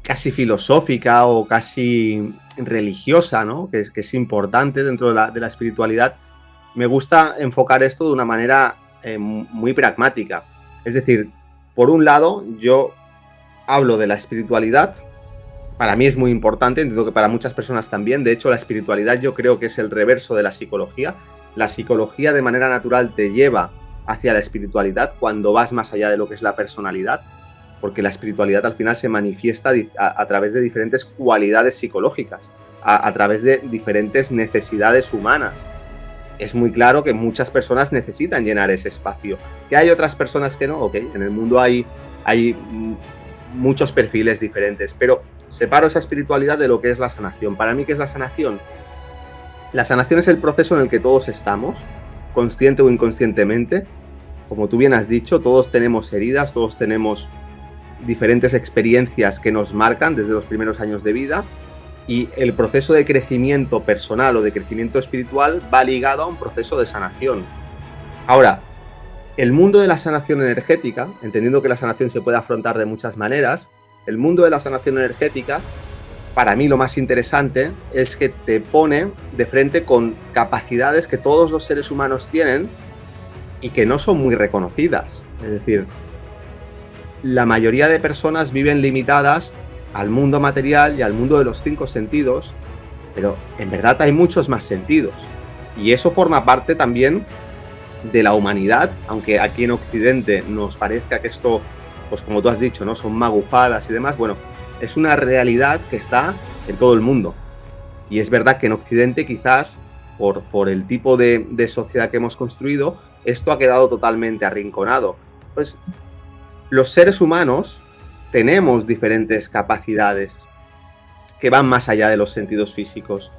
casi filosófica o casi religiosa, ¿no? Que es importante dentro de la espiritualidad, me gusta enfocar esto de una manera muy pragmática. Es decir, por un lado, yo hablo de la espiritualidad. Para mí es muy importante, entiendo que para muchas personas también. De hecho, la espiritualidad yo creo que es el reverso de la psicología. La psicología de manera natural te lleva hacia la espiritualidad cuando vas más allá de lo que es la personalidad, porque la espiritualidad al final se manifiesta a través de diferentes cualidades psicológicas, a través de diferentes necesidades humanas. Es muy claro que muchas personas necesitan llenar ese espacio. ¿Que hay otras personas que no? Ok, en el mundo hay muchos perfiles diferentes, pero separo esa espiritualidad de lo que es la sanación. Para mí, ¿qué es la sanación? La sanación es el proceso en el que todos estamos, consciente o inconscientemente. Como tú bien has dicho, todos tenemos heridas, todos tenemos diferentes experiencias que nos marcan desde los primeros años de vida, y el proceso de crecimiento personal o de crecimiento espiritual va ligado a un proceso de sanación. Ahora, el mundo de la sanación energética, entendiendo que la sanación se puede afrontar de muchas maneras, el mundo de la sanación energética, para mí lo más interesante es que te pone de frente con capacidades que todos los seres humanos tienen y que no son muy reconocidas. Es decir, la mayoría de personas viven limitadas al mundo material y al mundo de los 5 sentidos, pero en verdad hay muchos más sentidos. Y eso forma parte también de la humanidad, aunque aquí en Occidente nos parezca que esto, pues como tú has dicho, ¿no? Son magufadas y demás. Bueno, es una realidad que está en todo el mundo. Y es verdad que en Occidente quizás, por el tipo de sociedad que hemos construido, esto ha quedado totalmente arrinconado. Pues los seres humanos tenemos diferentes capacidades que van más allá de los sentidos físicos.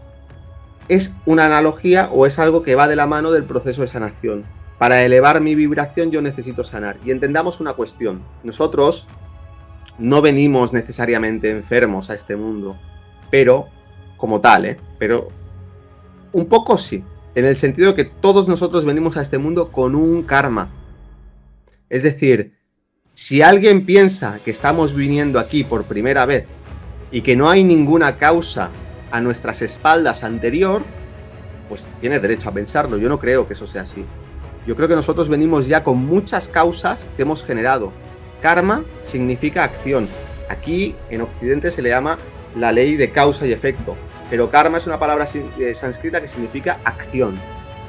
¿Es una analogía o es algo que va de la mano del proceso de sanación? Para elevar mi vibración yo necesito sanar. Y entendamos una cuestión. Nosotros no venimos necesariamente enfermos a este mundo, pero como tal, pero un poco sí, en el sentido de que todos nosotros venimos a este mundo con un karma. Es decir, si alguien piensa que estamos viniendo aquí por primera vez y que no hay ninguna causa a nuestras espaldas anterior, pues tiene derecho a pensarlo. Yo no creo que eso sea así. Yo creo que nosotros venimos ya con muchas causas que hemos generado. Karma significa acción. Aquí en Occidente se le llama la ley de causa y efecto, pero karma es una palabra sánscrita que significa acción,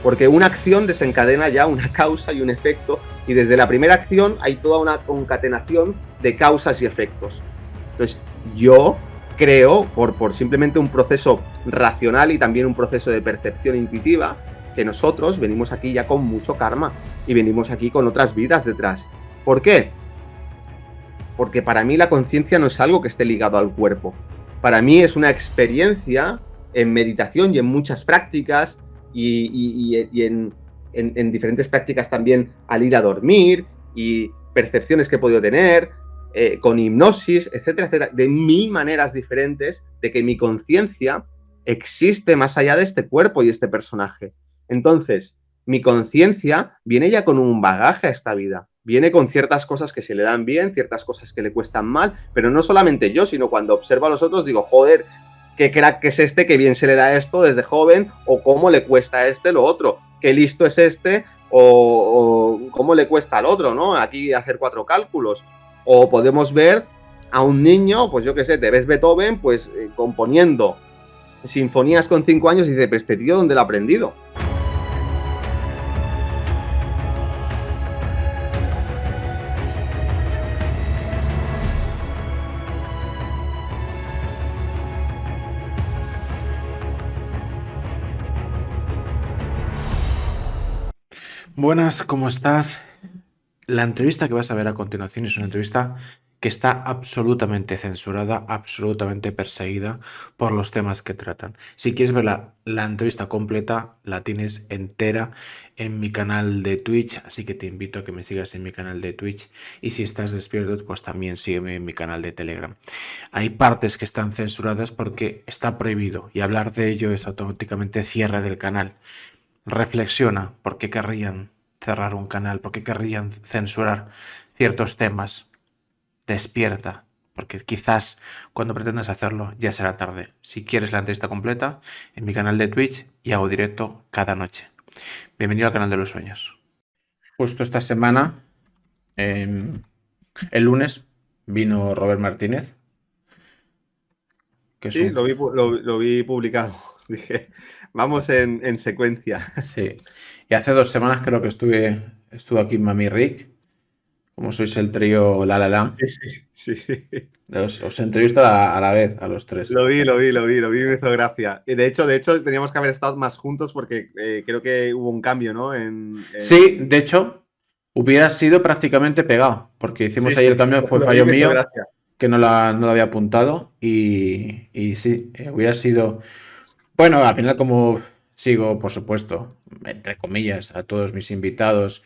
porque una acción desencadena ya una causa y un efecto, y desde la primera acción hay toda una concatenación de causas y efectos. Entonces, yo creo, por simplemente un proceso racional y también un proceso de percepción intuitiva, que nosotros venimos aquí ya con mucho karma y venimos aquí con otras vidas detrás. ¿Por qué? Porque para mí la conciencia no es algo que esté ligado al cuerpo. Para mí es una experiencia en meditación y en muchas prácticas y en diferentes prácticas también al ir a dormir y percepciones que he podido tener, con hipnosis, etcétera, etcétera, de 1000 maneras diferentes de que mi conciencia existe más allá de este cuerpo y este personaje. Entonces, mi conciencia viene ya con un bagaje a esta vida. Viene con ciertas cosas que se le dan bien, ciertas cosas que le cuestan mal, pero no solamente yo, sino cuando observo a los otros digo, joder, qué crack que es este, qué bien se le da esto desde joven, o cómo le cuesta a este lo otro, qué listo es este, o cómo le cuesta al otro, ¿no? Aquí hacer 4 cálculos. O podemos ver a un niño, pues yo qué sé, te ves Beethoven, pues componiendo sinfonías con 5 años y dices, pero este tío, ¿dónde lo ha aprendido? Buenas, ¿cómo estás? La entrevista que vas a ver a continuación es una entrevista que está absolutamente censurada, absolutamente perseguida por los temas que tratan. Si quieres ver la entrevista completa, la tienes entera en mi canal de Twitch, así que te invito a que me sigas en mi canal de Twitch, y si estás despierto, pues también sígueme en mi canal de Telegram. Hay partes que están censuradas porque está prohibido y hablar de ello es automáticamente cierre del canal. Reflexiona por qué querrían cerrar un canal, por qué querrían censurar ciertos temas. Despierta, porque quizás cuando pretendas hacerlo ya será tarde. Si quieres la entrevista completa, en mi canal de Twitch y hago directo cada noche. Bienvenido al canal de los sueños. Justo esta semana, el lunes, vino Robert Martínez, que es Sí, un... lo vi publicado. Dije, vamos en secuencia. Sí. Y hace 2 semanas creo que estuvo aquí Mami Rick, como sois el trío La La La. Sí, sí. Os entrevisto a la vez, a los tres. Lo vi, me hizo gracia. Y de hecho, teníamos que haber estado más juntos porque creo que hubo un cambio, ¿no? Sí, de hecho, hubiera sido prácticamente pegado, porque hicimos Sí, ahí sí, el cambio, fue lo vi y fallo me hizo mío, gracia. que no lo había apuntado, y sí, hubiera sido... Bueno, al final como sigo, por supuesto, entre comillas, a todos mis invitados,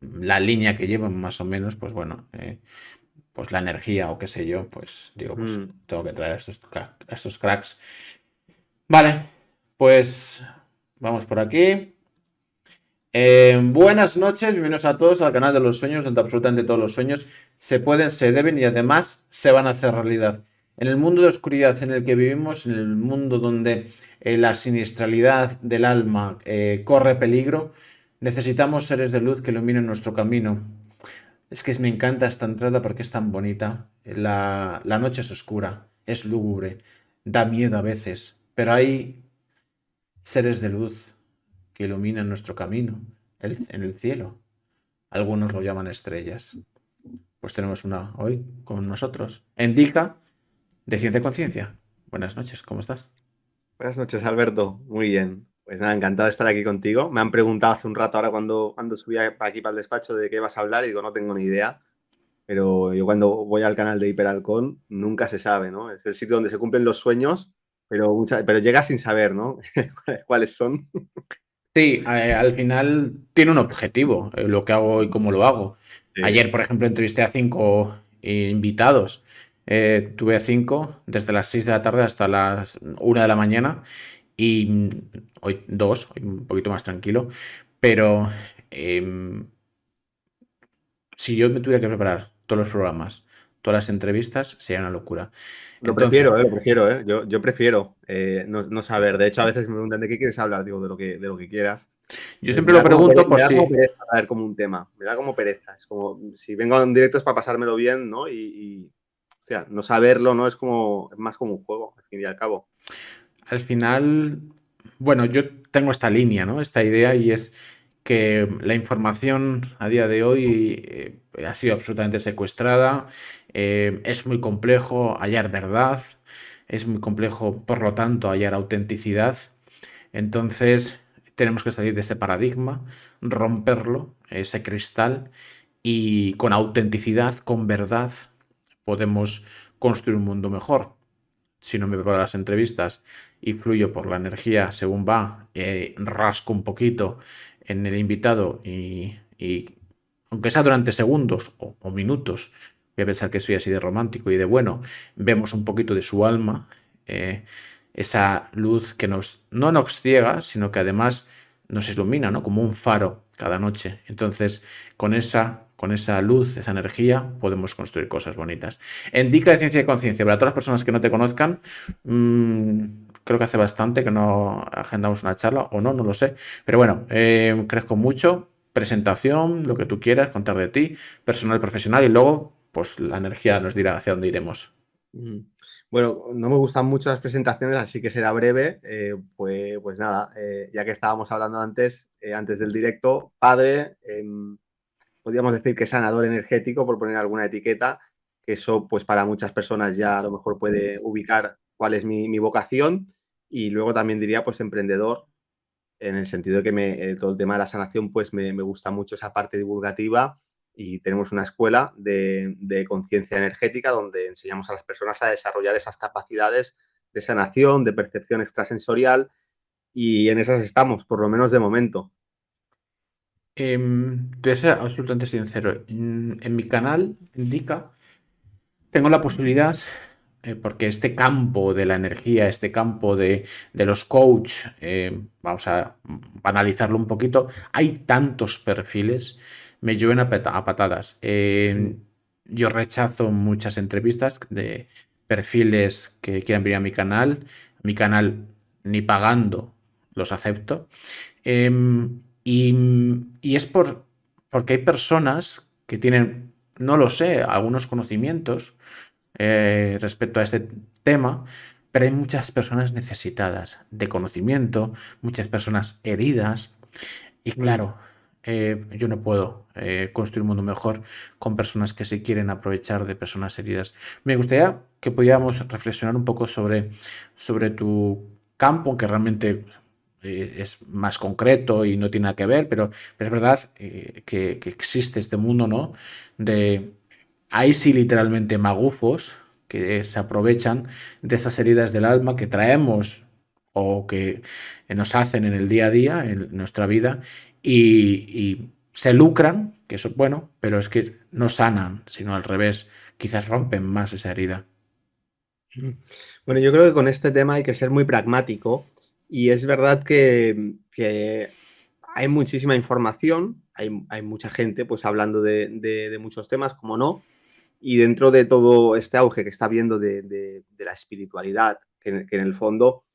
la línea que llevan más o menos, pues bueno, pues la energía o qué sé yo, pues digo, pues Mm. tengo que traer a estos cracks. Vale, pues vamos por aquí. Buenas noches, bienvenidos a todos al canal de los sueños, donde absolutamente todos los sueños se pueden, se deben y además se van a hacer realidad. En el mundo de oscuridad en el que vivimos, en el mundo donde la siniestralidad del alma corre peligro, necesitamos seres de luz que iluminen nuestro camino. Es que me encanta esta entrada porque es tan bonita. La noche es oscura, es lúgubre, da miedo a veces, pero hay seres de luz que iluminan nuestro camino en el cielo. Algunos lo llaman estrellas. Pues tenemos una hoy con nosotros. Endika, de Ciencia y Conciencia. Buenas noches, ¿cómo estás? Buenas noches, Alberto. Muy bien. Pues nada, encantado de estar aquí contigo. Me han preguntado hace un rato ahora cuando subí para aquí para el despacho de qué vas a hablar y digo, no tengo ni idea. Pero yo cuando voy al canal de Hiperalcón nunca se sabe, ¿no? Es el sitio donde se cumplen los sueños, pero llega sin saber, ¿no? ¿Cuáles son? Sí, al final tiene un objetivo, lo que hago y cómo lo hago. Sí. Ayer, por ejemplo, entrevisté a 5 invitados. Tuve a 5 desde las 6 de la tarde hasta las 1 de la mañana y hoy 2, hoy un poquito más tranquilo. Pero em, si yo me tuviera que preparar todos los programas, todas las entrevistas, sería una locura. Entonces, Lo prefiero, ¿eh? Yo prefiero no saber. De hecho, a veces me preguntan de qué quieres hablar, digo, de lo que quieras. yo siempre lo pregunto por Me da como si... pereza saber como un tema, me da como pereza. Es como, si vengo a un directo es para pasármelo bien, ¿no? O sea, no saberlo, ¿no? Es más como un juego, al fin y al cabo. Al final, bueno, yo tengo esta línea, ¿no? Esta idea y es que la información a día de hoy ha sido absolutamente secuestrada, es muy complejo hallar verdad, es muy complejo, por lo tanto, hallar autenticidad. Entonces, tenemos que salir de ese paradigma, romperlo, ese cristal, y con autenticidad, con verdad, podemos construir un mundo mejor. Si no me preparo las entrevistas y fluyo por la energía según va, rasco un poquito en el invitado y aunque sea durante segundos o minutos, voy a pensar que soy así de romántico y de bueno, vemos un poquito de su alma, eh, esa luz que no nos ciega, sino que además nos ilumina, ¿no? Como un faro cada noche. Entonces, con esa luz, esa energía, podemos construir cosas bonitas. En Dica de Ciencia y Conciencia, para todas las personas que no te conozcan, creo que hace bastante que no agendamos una charla, o no lo sé. Pero bueno, crezco mucho, presentación, lo que tú quieras, contar de ti, personal, profesional, y luego, pues la energía nos dirá hacia dónde iremos. Mm. Bueno, no me gustan mucho las presentaciones, así que será breve. Pues nada, ya que estábamos hablando antes del directo, padre, podríamos decir que sanador energético, por poner alguna etiqueta, que eso pues para muchas personas ya a lo mejor puede ubicar cuál es mi vocación. Y luego también diría pues emprendedor, en el sentido de que todo el tema de la sanación pues me gusta mucho esa parte divulgativa y tenemos una escuela de conciencia energética donde enseñamos a las personas a desarrollar esas capacidades de sanación, de percepción extrasensorial y en esas estamos, por lo menos de momento. Te voy a ser absolutamente sincero. En mi canal, Indica, tengo la posibilidad, porque este campo de la energía, este campo de los coach, vamos a analizarlo un poquito, hay tantos perfiles, me llueven a patadas. Yo rechazo muchas entrevistas de perfiles que quieran venir a mi canal. Mi canal ni pagando los acepto. Y es porque hay personas que tienen, no lo sé, algunos conocimientos respecto a este tema, pero hay muchas personas necesitadas de conocimiento, muchas personas heridas, y Mm. claro, yo no puedo construir un mundo mejor con personas que se quieren aprovechar de personas heridas. Me gustaría que pudiéramos reflexionar un poco sobre tu campo, que realmente es más concreto y no tiene nada que ver, pero es verdad que existe este mundo, ¿no? De Hay sí literalmente magufos que se aprovechan de esas heridas del alma que traemos o que nos hacen en el día a día, en nuestra vida, y se lucran, que eso es bueno, pero es que no sanan, sino al revés, quizás rompen más esa herida. Bueno, yo creo que con este tema hay que ser muy pragmático y es verdad que hay muchísima información, hay mucha gente pues hablando de muchos temas, como no, y dentro de todo este auge que está habiendo de la espiritualidad, que en el fondo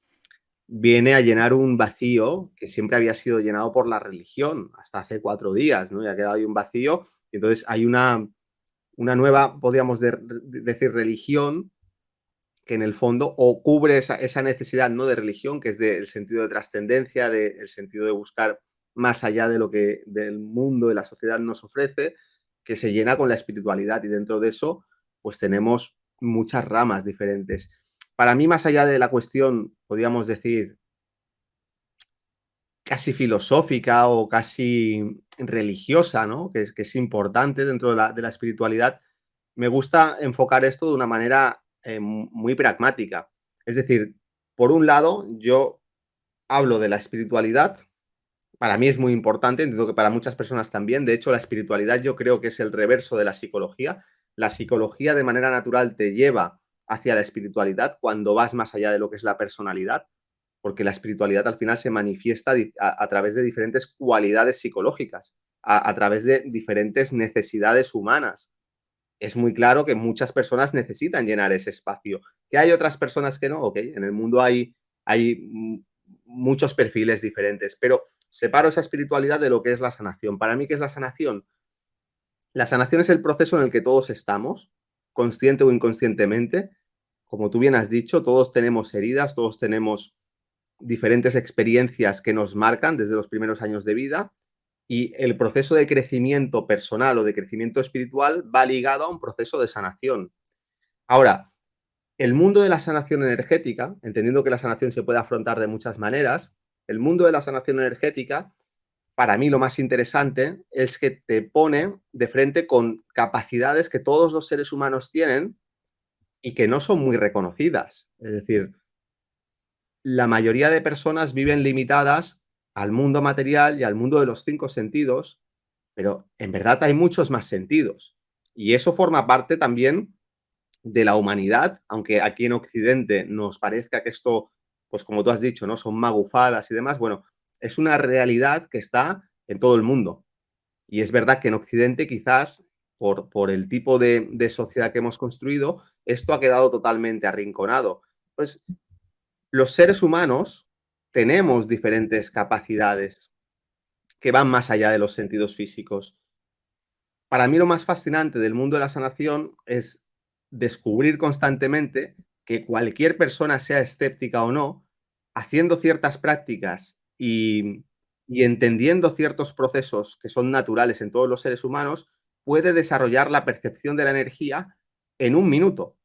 viene a llenar un vacío que siempre había sido llenado por la religión hasta hace 4 días, ¿no? Y ha quedado ahí un vacío, y entonces hay una nueva, podríamos decir, religión que en el fondo o cubre esa necesidad no de religión, que es del sentido de trascendencia, del sentido de buscar más allá de lo que del mundo, de la sociedad nos ofrece, que se llena con la espiritualidad y dentro de eso pues tenemos muchas ramas diferentes. Para mí, más allá de la cuestión, podríamos decir, casi filosófica o casi religiosa, ¿no? Que es importante dentro de la espiritualidad, me gusta enfocar esto de una manera muy pragmática. Es decir, por un lado, yo hablo de la espiritualidad, para mí es muy importante, entiendo que para muchas personas también, de hecho la espiritualidad yo creo que es el reverso de la psicología. La psicología de manera natural te lleva hacia la espiritualidad cuando vas más allá de lo que es la personalidad, porque la espiritualidad al final se manifiesta a través de diferentes cualidades psicológicas, a través de diferentes necesidades humanas. Es muy claro que muchas personas necesitan llenar ese espacio. ¿Que hay otras personas que no? Ok, en el mundo hay muchos perfiles diferentes, pero separo esa espiritualidad de lo que es la sanación. Para mí, ¿qué es la sanación? La sanación es el proceso en el que todos estamos, consciente o inconscientemente. Como tú bien has dicho, todos tenemos heridas, todos tenemos diferentes experiencias que nos marcan desde los primeros años de vida y el proceso de crecimiento personal o de crecimiento espiritual va ligado a un proceso de sanación. Ahora, el mundo de la sanación energética, entendiendo que la sanación se puede afrontar de muchas maneras, el mundo de la sanación energética, para mí lo más interesante es que te pone de frente con capacidades que todos los seres humanos tienen y que no son muy reconocidas. Es decir, la mayoría de personas viven limitadas al mundo material y al mundo de los 5 sentidos, pero en verdad hay muchos más sentidos. Y eso forma parte también de la humanidad, aunque aquí en Occidente nos parezca que esto, pues como tú has dicho, ¿no? Son magufadas y demás. Bueno, es una realidad que está en todo el mundo. Y es verdad que en Occidente quizás por el tipo de sociedad que hemos construido, esto ha quedado totalmente arrinconado. Pues los seres humanos tenemos diferentes capacidades que van más allá de los sentidos físicos. Para mí lo más fascinante del mundo de la sanación es descubrir constantemente que cualquier persona, sea escéptica o no, haciendo ciertas prácticas y entendiendo ciertos procesos que son naturales en todos los seres humanos, puede desarrollar la percepción de la energía en un minuto,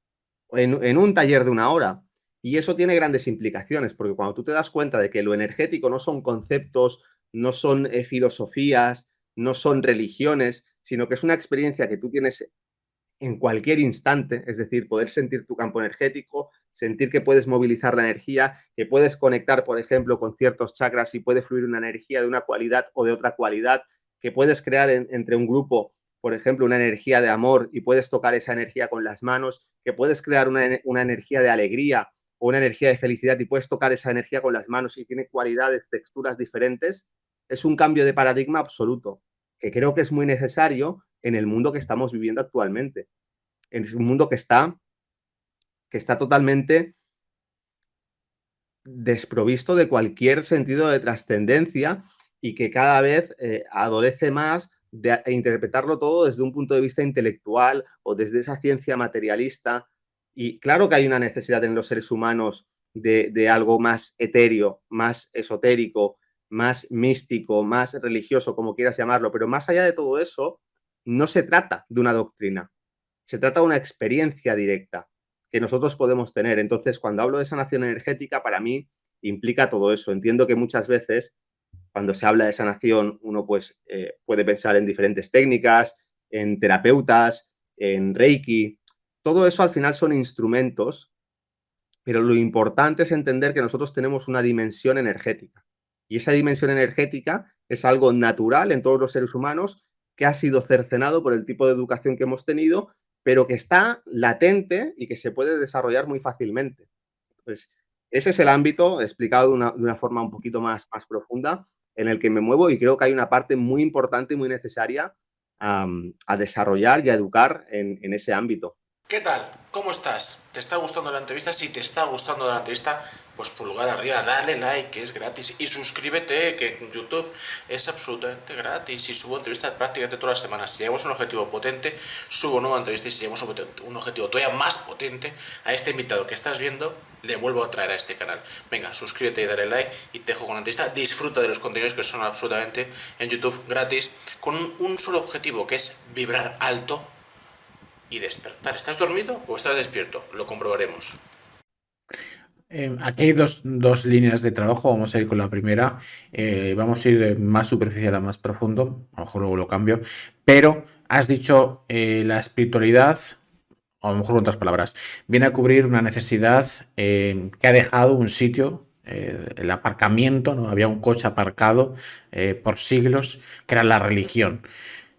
en un taller de una hora. Y eso tiene grandes implicaciones, porque cuando tú te das cuenta de que lo energético no son conceptos, no son filosofías, no son religiones, sino que es una experiencia que tú tienes en cualquier instante, es decir, poder sentir tu campo energético, sentir que puedes movilizar la energía, que puedes conectar, por ejemplo, con ciertos chakras y puede fluir una energía de una cualidad o de otra cualidad, que puedes crear entre un grupo, por ejemplo, una energía de amor y puedes tocar esa energía con las manos, que puedes crear una energía de alegría o una energía de felicidad y puedes tocar esa energía con las manos y tiene cualidades, texturas diferentes, es un cambio de paradigma absoluto, que creo que es muy necesario en el mundo que estamos viviendo actualmente. Es un mundo que está totalmente desprovisto de cualquier sentido de trascendencia y que cada vez adolece más de interpretarlo todo desde un punto de vista intelectual o desde esa ciencia materialista. Y claro que hay una necesidad en los seres humanos de algo más etéreo, más esotérico, más místico, más religioso, como quieras llamarlo, pero más allá de todo eso, no se trata de una doctrina, se trata de una experiencia directa que nosotros podemos tener. Entonces, cuando hablo de sanación energética, para mí implica todo eso. Entiendo que muchas veces, cuando se habla de sanación, uno pues puede pensar en diferentes técnicas, en terapeutas, en Reiki. Todo eso al final son instrumentos, pero lo importante es entender que nosotros tenemos una dimensión energética. Y esa dimensión energética es algo natural en todos los seres humanos que ha sido cercenado por el tipo de educación que hemos tenido, pero que está latente y que se puede desarrollar muy fácilmente. Pues ese es el ámbito explicado de una forma un poquito más profunda en el que me muevo y creo que hay una parte muy importante y muy necesaria a desarrollar y a educar en ese ámbito. ¿Qué tal? ¿Cómo estás? ¿Te está gustando la entrevista? Si te está gustando la entrevista, pues pulgar arriba, dale like, que es gratis. Y suscríbete, que en YouTube es absolutamente gratis. Y subo entrevistas prácticamente todas las semanas. Si llegamos a un objetivo potente, subo nueva entrevista. Y si llegamos a un objetivo todavía más potente, a este invitado que estás viendo, le vuelvo a traer a este canal. Venga, suscríbete y dale like y te dejo con la entrevista. Disfruta de los contenidos que son absolutamente en YouTube gratis, con un solo objetivo, que es vibrar alto y despertar. ¿Estás dormido o estás despierto? Lo comprobaremos. Aquí hay dos líneas de trabajo. Vamos a ir con la primera. Vamos a ir de más superficial a más profundo. A lo mejor luego lo cambio. Pero has dicho la espiritualidad, o a lo mejor en otras palabras, viene a cubrir una necesidad que ha dejado un sitio, el aparcamiento, ¿no? Había un coche aparcado por siglos, que era la religión.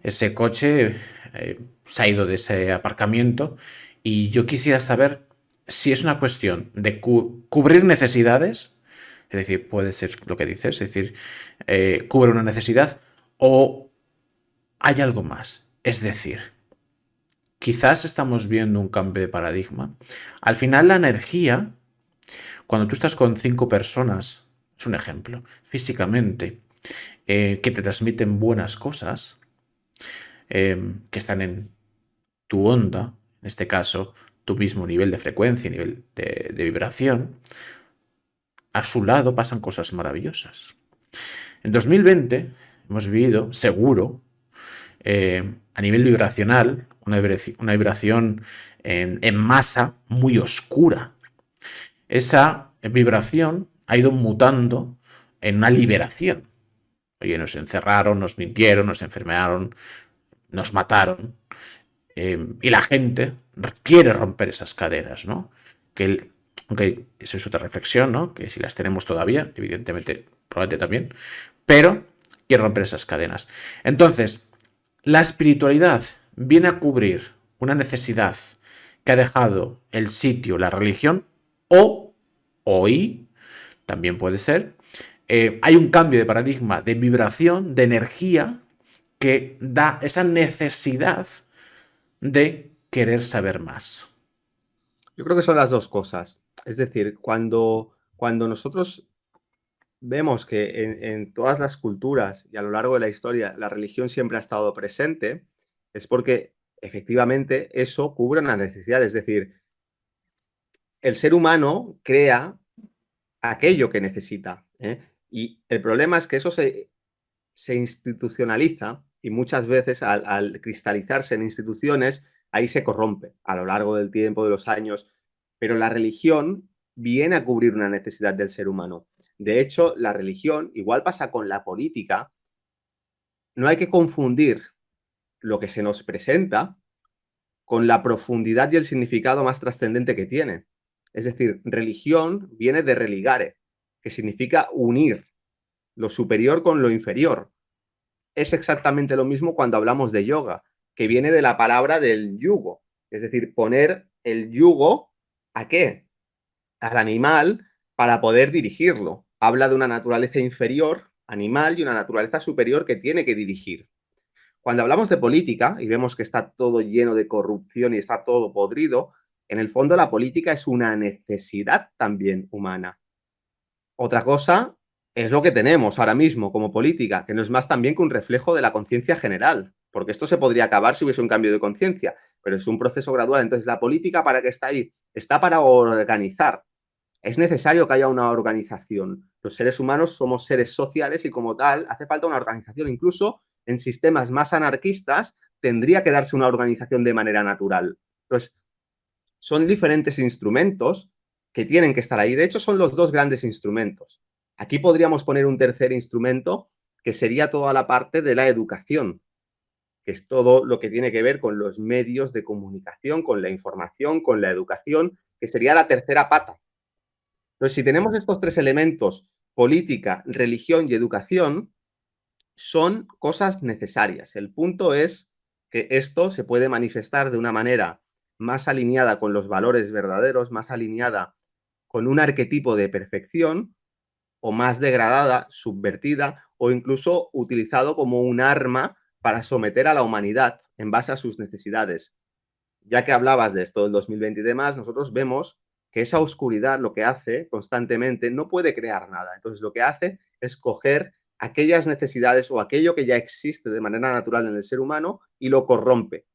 Ese coche se ha ido de ese aparcamiento y yo quisiera saber si es una cuestión de cubrir necesidades, es decir, puede ser lo que dices, es decir, cubre una necesidad o hay algo más. Es decir, quizás estamos viendo un cambio de paradigma. Al final la energía, cuando tú estás con 5 personas, es un ejemplo, físicamente, que te transmiten buenas cosas, que están en tu onda, en este caso, tu mismo nivel de frecuencia, nivel de vibración, a su lado pasan cosas maravillosas. En 2020 hemos vivido, seguro, a nivel vibracional, una vibración en masa muy oscura. Esa vibración ha ido mutando en una liberación. Oye, nos encerraron, nos mintieron, nos enfermaron, nos mataron. Y la gente quiere romper esas cadenas, ¿no? Aunque eso es otra reflexión, ¿no? Que si las tenemos todavía, evidentemente, probablemente también, pero quiere romper esas cadenas. Entonces, la espiritualidad viene a cubrir una necesidad que ha dejado el sitio, la religión, o hoy, también puede ser, hay un cambio de paradigma, de vibración, de energía, que da esa necesidad de querer saber más. Yo creo que son las dos cosas. Es decir, cuando nosotros vemos que en todas las culturas y a lo largo de la historia la religión siempre ha estado presente, es porque efectivamente eso cubre una necesidad. Es decir, el ser humano crea aquello que necesita, ¿eh? Y el problema es que eso se institucionaliza y muchas veces al cristalizarse en instituciones, ahí se corrompe a lo largo del tiempo, de los años. Pero la religión viene a cubrir una necesidad del ser humano. De hecho, la religión, igual pasa con la política, no hay que confundir lo que se nos presenta con la profundidad y el significado más trascendente que tiene. Es decir, religión viene de religare, que significa unir lo superior con lo inferior. Es exactamente lo mismo cuando hablamos de yoga, que viene de la palabra del yugo, es decir, poner el yugo ¿a qué? Al animal para poder dirigirlo. Habla de una naturaleza inferior, animal, y una naturaleza superior que tiene que dirigir. Cuando hablamos de política y vemos que está todo lleno de corrupción y está todo podrido, en el fondo la política es una necesidad también humana. Otra cosa es lo que tenemos ahora mismo como política, que no es más también que un reflejo de la conciencia general, porque esto se podría acabar si hubiese un cambio de conciencia, pero es un proceso gradual. Entonces, la política, ¿para qué está ahí? Está para organizar. Es necesario que haya una organización. Los seres humanos somos seres sociales y como tal hace falta una organización. Incluso en sistemas más anarquistas tendría que darse una organización de manera natural. Entonces, son diferentes instrumentos que tienen que estar ahí. De hecho, son los dos grandes instrumentos. Aquí podríamos poner un tercer instrumento que sería toda la parte de la educación, que es todo lo que tiene que ver con los medios de comunicación, con la información, con la educación, que sería la tercera pata. Entonces, si tenemos estos tres elementos, política, religión y educación, son cosas necesarias. El punto es que esto se puede manifestar de una manera más alineada con los valores verdaderos, más alineada con un arquetipo de perfección, o más degradada, subvertida, o incluso utilizado como un arma para someter a la humanidad en base a sus necesidades. Ya que hablabas de esto del 2020 y demás, nosotros vemos que esa oscuridad lo que hace constantemente no puede crear nada. Entonces lo que hace es coger aquellas necesidades o aquello que ya existe de manera natural en el ser humano y lo corrompe,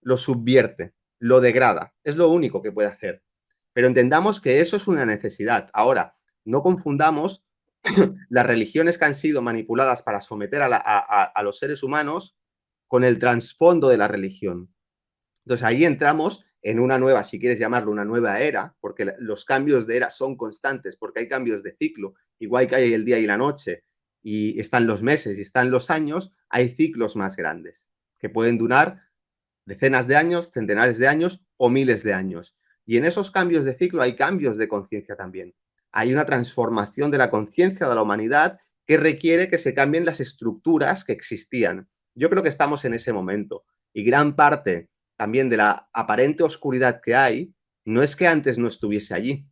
lo subvierte, lo degrada. Es lo único que puede hacer. Pero entendamos que eso es una necesidad. Ahora, no confundamos las religiones que han sido manipuladas para someter a los seres humanos con el trasfondo de la religión. Entonces ahí entramos en una nueva, si quieres llamarlo una nueva era, porque los cambios de era son constantes, porque hay cambios de ciclo, igual que hay el día y la noche, y están los meses y están los años, hay ciclos más grandes, que pueden durar decenas de años, centenares de años o miles de años. Y en esos cambios de ciclo hay cambios de conciencia también. Hay una transformación de la conciencia de la humanidad que requiere que se cambien las estructuras que existían. Yo creo que estamos en ese momento. Y gran parte también de la aparente oscuridad que hay no es que antes no estuviese allí,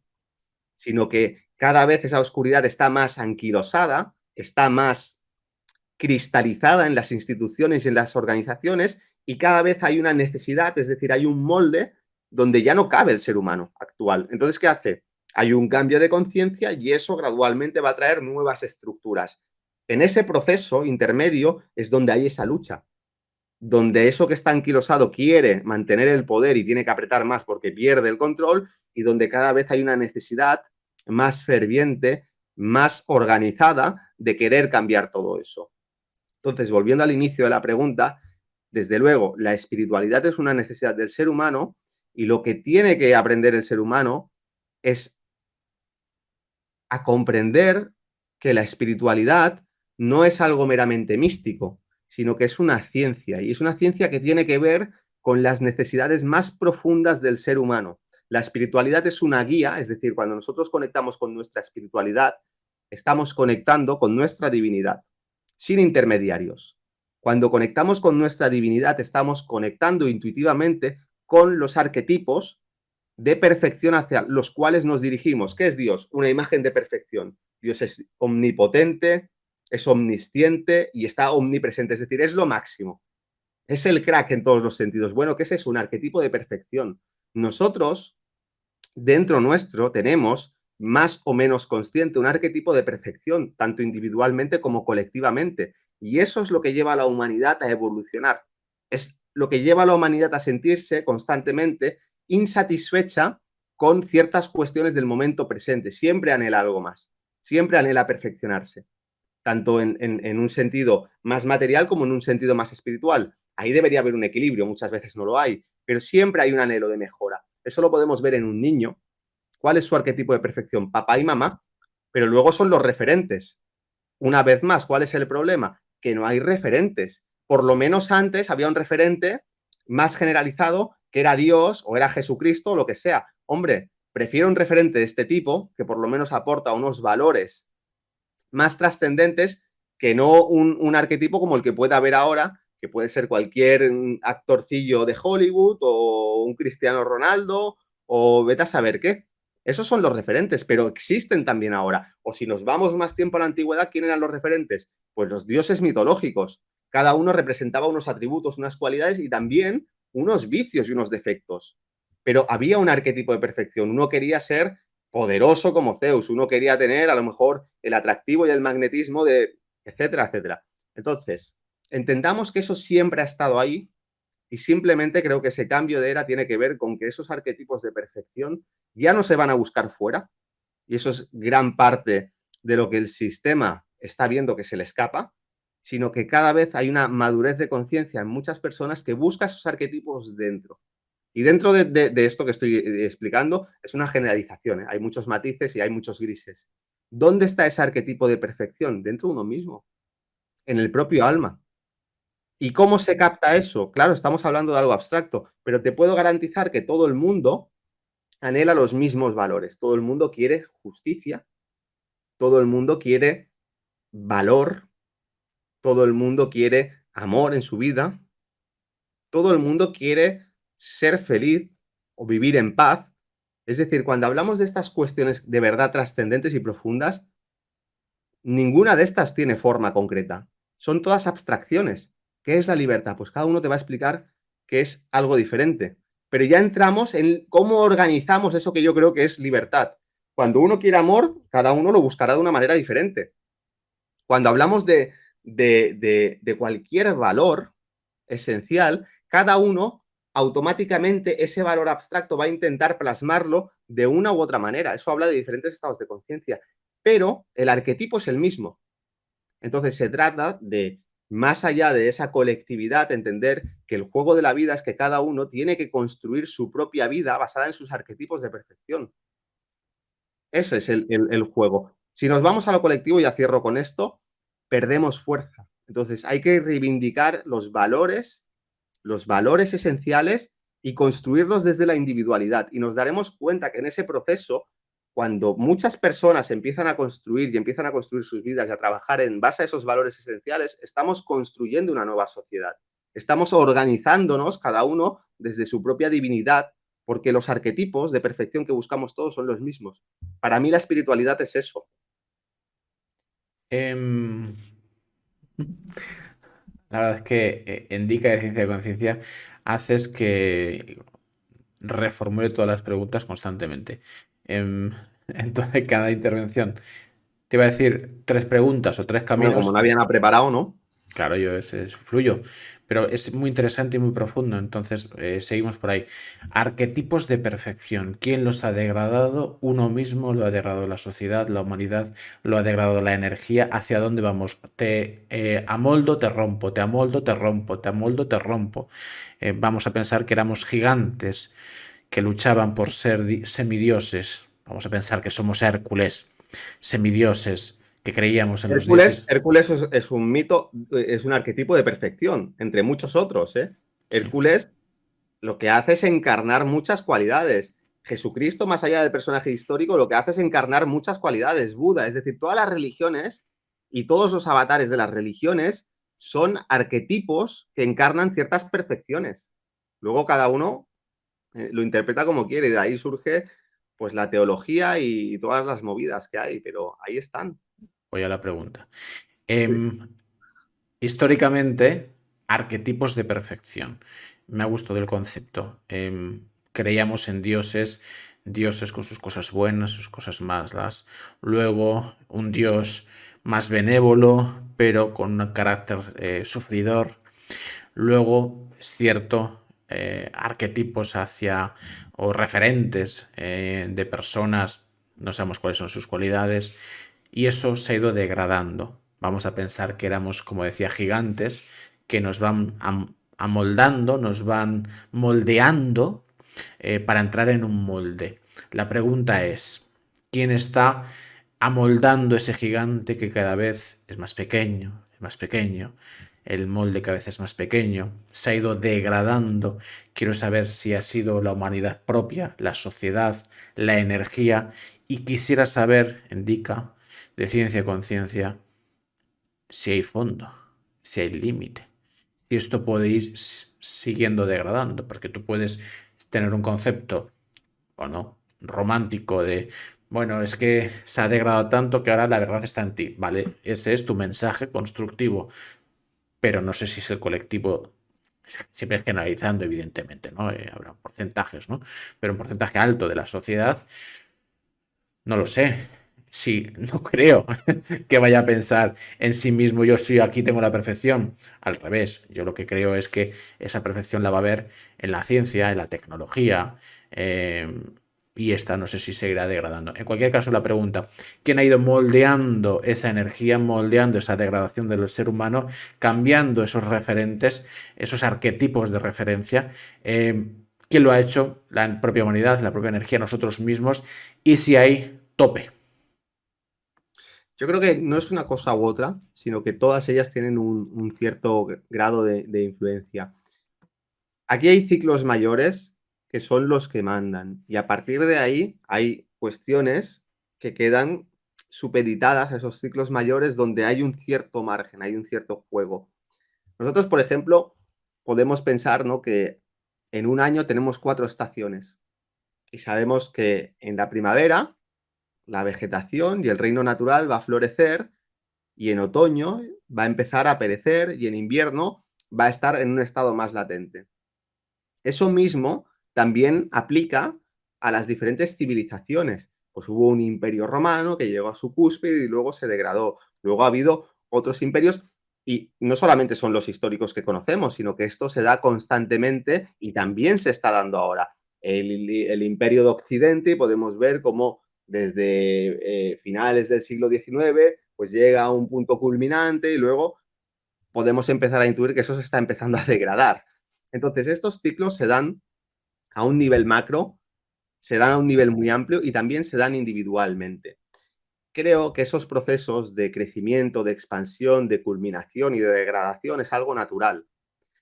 sino que cada vez esa oscuridad está más anquilosada, está más cristalizada en las instituciones y en las organizaciones y cada vez hay una necesidad, es decir, hay un molde donde ya no cabe el ser humano actual. Entonces, ¿qué hace? Hay un cambio de conciencia y eso gradualmente va a traer nuevas estructuras. En ese proceso intermedio es donde hay esa lucha, donde eso que está anquilosado quiere mantener el poder y tiene que apretar más porque pierde el control y donde cada vez hay una necesidad más ferviente, más organizada de querer cambiar todo eso. Entonces, volviendo al inicio de la pregunta, desde luego, la espiritualidad es una necesidad del ser humano y lo que tiene que aprender el ser humano es a comprender que la espiritualidad no es algo meramente místico, sino que es una ciencia y es una ciencia que tiene que ver con las necesidades más profundas del ser humano. La espiritualidad es una guía, es decir, cuando nosotros conectamos con nuestra espiritualidad, estamos conectando con nuestra divinidad, sin intermediarios. Cuando conectamos con nuestra divinidad, estamos conectando intuitivamente con los arquetipos de perfección hacia los cuales nos dirigimos. ¿Qué es Dios? Una imagen de perfección. Dios es omnipotente, es omnisciente y está omnipresente, es decir, es lo máximo. Es el crack en todos los sentidos. Bueno, ¿qué es eso? Un arquetipo de perfección. Nosotros, dentro nuestro, tenemos más o menos consciente un arquetipo de perfección, tanto individualmente como colectivamente. Y eso es lo que lleva a la humanidad a evolucionar. Es lo que lleva a la humanidad a sentirse constantemente insatisfecha con ciertas cuestiones del momento presente. Siempre anhela algo más, siempre anhela perfeccionarse, tanto en un sentido más material como en un sentido más espiritual. Ahí debería haber un equilibrio, muchas veces no lo hay, pero siempre hay un anhelo de mejora. Eso lo podemos ver en un niño. ¿Cuál es su arquetipo de perfección? Papá y mamá, pero luego son los referentes. Una vez más, ¿cuál es el problema? Que no hay referentes. Por lo menos antes había un referente más generalizado que era Dios o era Jesucristo o lo que sea. Hombre, prefiero un referente de este tipo que por lo menos aporta unos valores más trascendentes que no un arquetipo como el que puede haber ahora, que puede ser cualquier actorcillo de Hollywood o un Cristiano Ronaldo o vete a saber qué. Esos son los referentes, pero existen también ahora. O si nos vamos más tiempo a la antigüedad, ¿quién eran los referentes? Pues los dioses mitológicos. cada uno representaba unos atributos, unas cualidades y también unos vicios y unos defectos. Pero había un arquetipo de perfección. Uno quería ser poderoso como Zeus, uno quería tener a lo mejor el atractivo y el magnetismo de etcétera, etcétera. Entonces, entendamos que eso siempre ha estado ahí y simplemente creo que ese cambio de era tiene que ver con que esos arquetipos de perfección ya no se van a buscar fuera, y eso es gran parte de lo que el sistema está viendo que se le escapa, sino que cada vez hay una madurez de conciencia en muchas personas que busca esos arquetipos dentro. Y dentro de esto que estoy explicando es una generalización, ¿eh? Hay muchos matices y hay muchos grises. ¿Dónde está ese arquetipo de perfección? Dentro de uno mismo, en el propio alma. ¿Y cómo se capta eso? Claro, estamos hablando de algo abstracto, pero te puedo garantizar que todo el mundo anhela los mismos valores. Todo el mundo quiere justicia, todo el mundo quiere valor, todo el mundo quiere amor en su vida, todo el mundo quiere ser feliz o vivir en paz. Es decir, cuando hablamos de estas cuestiones de verdad trascendentes y profundas, ninguna de estas tiene forma concreta. Son todas abstracciones. ¿Qué es la libertad? Pues cada uno te va a explicar que es algo diferente. Pero ya entramos en cómo organizamos eso que yo creo que es libertad. Cuando uno quiere amor, cada uno lo buscará de una manera diferente. Cuando hablamos de cualquier valor esencial, cada uno automáticamente ese valor abstracto va a intentar plasmarlo de una u otra manera. Eso habla de diferentes estados de conciencia, pero el arquetipo es el mismo. Entonces se trata de, más allá de esa colectividad, entender que el juego de la vida es que cada uno tiene que construir su propia vida basada en sus arquetipos de perfección. Ese es el juego. Si nos vamos a lo colectivo, ya cierro con esto, perdemos fuerza. Entonces hay que reivindicar los valores esenciales y construirlos desde la individualidad. Y nos daremos cuenta que en ese proceso, cuando muchas personas empiezan a construir y empiezan a construir sus vidas y a trabajar en base a esos valores esenciales, estamos construyendo una nueva sociedad. Estamos organizándonos cada uno desde su propia divinidad, porque los arquetipos de perfección que buscamos todos son los mismos. Para mí la espiritualidad es eso. Em, la verdad es que Indica de Ciencia de Conciencia haces que reformule todas las preguntas constantemente. Entonces, cada intervención te iba a decir tres preguntas o tres Bueno, como caminos. no había nada preparado, ¿no? Claro, yo fluyo, pero es muy interesante y muy profundo. Entonces, seguimos por ahí. Arquetipos de perfección. ¿Quién los ha degradado? Uno mismo lo ha degradado la sociedad, la humanidad, lo ha degradado la energía. ¿Hacia dónde vamos? Te amoldo, te rompo, te amoldo, te rompo, te amoldo, te rompo. Vamos a pensar que éramos gigantes que luchaban por ser semidioses. Vamos a pensar que somos Hércules, semidioses, que creíamos en los Hércules, dioses. Hércules es un mito, es un arquetipo de perfección, entre muchos otros, ¿eh? Sí. Hércules lo que hace es encarnar muchas cualidades. Jesucristo, más allá del personaje histórico, lo que hace es encarnar muchas cualidades. Buda, es decir, todas las religiones y todos los avatares de las religiones son arquetipos que encarnan ciertas perfecciones. Luego cada uno lo interpreta como quiere y de ahí surge pues la teología y todas las movidas que hay, pero ahí están. Voy a la pregunta. Sí. Históricamente, arquetipos de perfección. Me ha gustado el concepto. Creíamos en dioses, dioses con sus cosas buenas, sus cosas malas. Luego, un dios más benévolo, pero con un carácter sufridor. Luego, es cierto, arquetipos hacia o referentes de personas, no sabemos cuáles son sus cualidades, y eso se ha ido degradando. Vamos a pensar que éramos, como decía, gigantes que nos van amoldando, nos van moldeando para entrar en un molde. La pregunta es, ¿quién está amoldando ese gigante que cada vez es más pequeño, es más pequeño? El molde cada vez es más pequeño, se ha ido degradando. Quiero saber si ha sido la humanidad propia, la sociedad, la energía, y quisiera saber, indica, de ciencia conciencia, si hay fondo, si hay límite, si esto puede ir siguiendo degradando, porque tú puedes tener un concepto, o no, romántico de, bueno, es que se ha degradado tanto que ahora la verdad está en ti, ¿vale? Ese es tu mensaje constructivo, pero no sé si es el colectivo, siempre generalizando, evidentemente, ¿no? Habrá porcentajes, ¿no? Pero un porcentaje alto de la sociedad, no lo sé. Sí, no creo que vaya a pensar en sí mismo, yo sí, aquí tengo la perfección. Al revés, yo lo que creo es que esa perfección la va a ver en la ciencia, en la tecnología, eh, y esta no sé si seguirá degradando. En cualquier caso, la pregunta, ¿quién ha ido moldeando esa energía, moldeando esa degradación del ser humano, cambiando esos referentes, esos arquetipos de referencia? ¿Quién lo ha hecho? La propia humanidad, la propia energía, nosotros mismos, y si hay tope. Yo creo que no es una cosa u otra, sino que todas ellas tienen un cierto grado de influencia. Aquí hay ciclos mayores que son los que mandan y a partir de ahí hay cuestiones que quedan supeditadas a esos ciclos mayores donde hay un cierto margen, hay un cierto juego. Nosotros, por ejemplo, podemos pensar, ¿no?, que en un año tenemos 4 estaciones y sabemos que en la primavera la vegetación y el reino natural va a florecer y en otoño va a empezar a perecer y en invierno va a estar en un estado más latente. Eso mismo también aplica a las diferentes civilizaciones. Pues hubo un imperio romano que llegó a su cúspide y luego se degradó. Luego ha habido otros imperios y no solamente son los históricos que conocemos, sino que esto se da constantemente y también se está dando ahora. El imperio de Occidente, podemos ver cómo desde finales del siglo XIX pues llega a un punto culminante y luego podemos empezar a intuir que eso se está empezando a degradar. Entonces, estos ciclos se dan a un nivel macro, se dan a un nivel muy amplio y también se dan individualmente. Creo que esos procesos de crecimiento, de expansión, de culminación y de degradación es algo natural.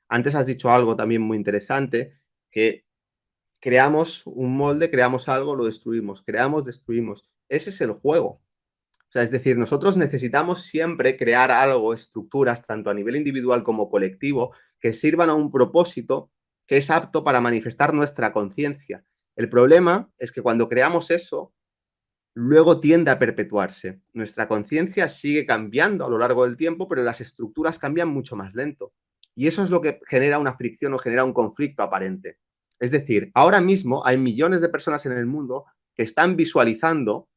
Antes has dicho algo también muy interesante, que creamos un molde, creamos algo, lo destruimos, creamos, destruimos. Ese es el juego. O sea, es decir, nosotros necesitamos siempre crear algo, estructuras, tanto a nivel individual como colectivo, que sirvan a un propósito que es apto para manifestar nuestra conciencia. El problema es que cuando creamos eso, luego tiende a perpetuarse. Nuestra conciencia sigue cambiando a lo largo del tiempo, pero las estructuras cambian mucho más lento. Y eso es lo que genera una fricción o genera un conflicto aparente. Es decir, ahora mismo hay millones de personas en el mundo que están visualizando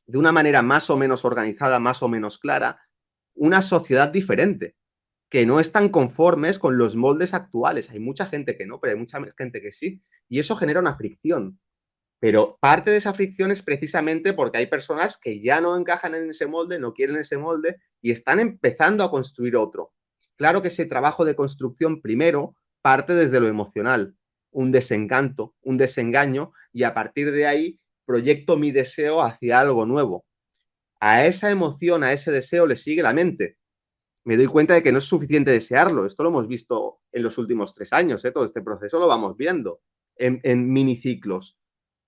de una manera más o menos organizada, más o menos clara, una sociedad diferente, que no están conformes con los moldes actuales. Hay mucha gente que no, pero hay mucha gente que sí. Y eso genera una fricción. Pero parte de esa fricción es precisamente porque hay personas que ya no encajan en ese molde, no quieren ese molde y están empezando a construir otro. Claro que ese trabajo de construcción primero parte desde lo emocional, un desencanto, un desengaño, y a partir de ahí proyecto mi deseo hacia algo nuevo. A esa emoción, a ese deseo le sigue la mente. Me doy cuenta de que no es suficiente desearlo. Esto lo hemos visto en los últimos 3 años, ¿eh? Todo este proceso lo vamos viendo en miniciclos.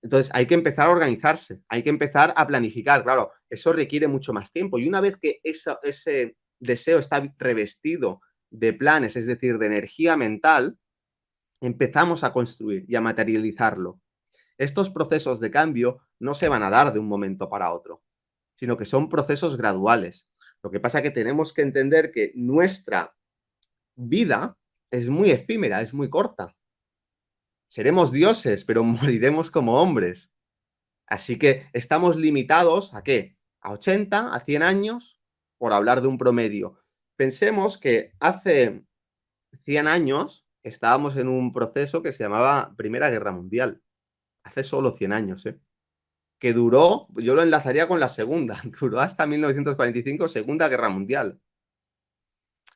Entonces hay que empezar a organizarse, hay que empezar a planificar. Claro, eso requiere mucho más tiempo. Y una vez que ese deseo está revestido de planes, es decir, de energía mental, empezamos a construir y a materializarlo. Estos procesos de cambio no se van a dar de un momento para otro, sino que son procesos graduales. Lo que pasa es que tenemos que entender que nuestra vida es muy efímera, es muy corta. Seremos dioses, pero moriremos como hombres. Así que estamos limitados ¿a qué? A 80, a 100 años, por hablar de un promedio. Pensemos que hace 100 años estábamos en un proceso que se llamaba Primera Guerra Mundial. Hace solo 100 años, ¿eh? Que duró, yo lo enlazaría con la segunda, duró hasta 1945, Segunda Guerra Mundial.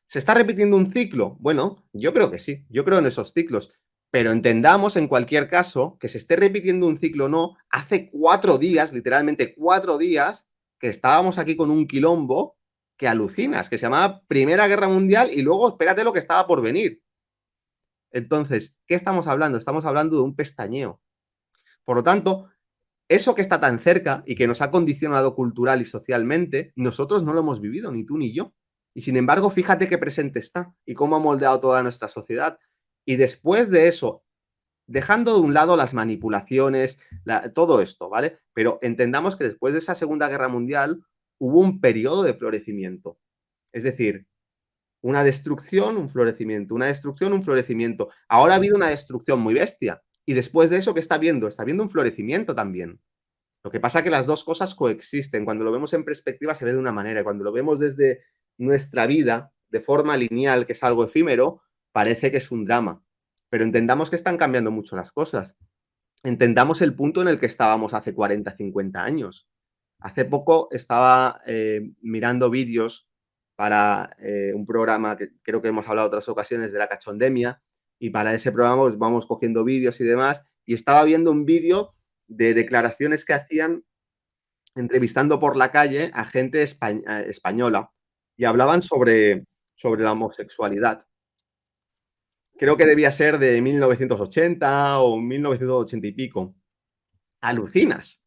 ¿Se está repitiendo un ciclo? Bueno, yo creo que sí, yo creo en esos ciclos, pero entendamos en cualquier caso que se esté repitiendo un ciclo o no, hace 4 días, literalmente 4 días, que estábamos aquí con un quilombo que alucinas, que se llamaba Primera Guerra Mundial y luego espérate lo que estaba por venir. Entonces, ¿qué estamos hablando? Estamos hablando de un pestañeo. Por lo tanto, eso que está tan cerca y que nos ha condicionado cultural y socialmente, nosotros no lo hemos vivido, ni tú ni yo. Y sin embargo, fíjate qué presente está y cómo ha moldeado toda nuestra sociedad. Y después de eso, dejando de un lado las manipulaciones, todo esto, ¿vale? Pero entendamos que después de esa Segunda Guerra Mundial hubo un periodo de florecimiento. Es decir, una destrucción, un florecimiento, una destrucción, un florecimiento. Ahora ha habido una destrucción muy bestia. Y después de eso, ¿qué está viendo? Está viendo un florecimiento también. Lo que pasa es que las dos cosas coexisten. Cuando lo vemos en perspectiva se ve de una manera. Y cuando lo vemos desde nuestra vida, de forma lineal, que es algo efímero, parece que es un drama. Pero entendamos que están cambiando mucho las cosas. Entendamos el punto en el que estábamos hace 40, 50 años. Hace poco estaba mirando vídeos para un programa que creo que hemos hablado en otras ocasiones de la cachondemia, y para ese programa pues, vamos cogiendo vídeos y demás, y estaba viendo un vídeo de declaraciones que hacían entrevistando por la calle a gente española, y hablaban sobre la homosexualidad. Creo que debía ser de 1980 o 1980 y pico. Alucinas.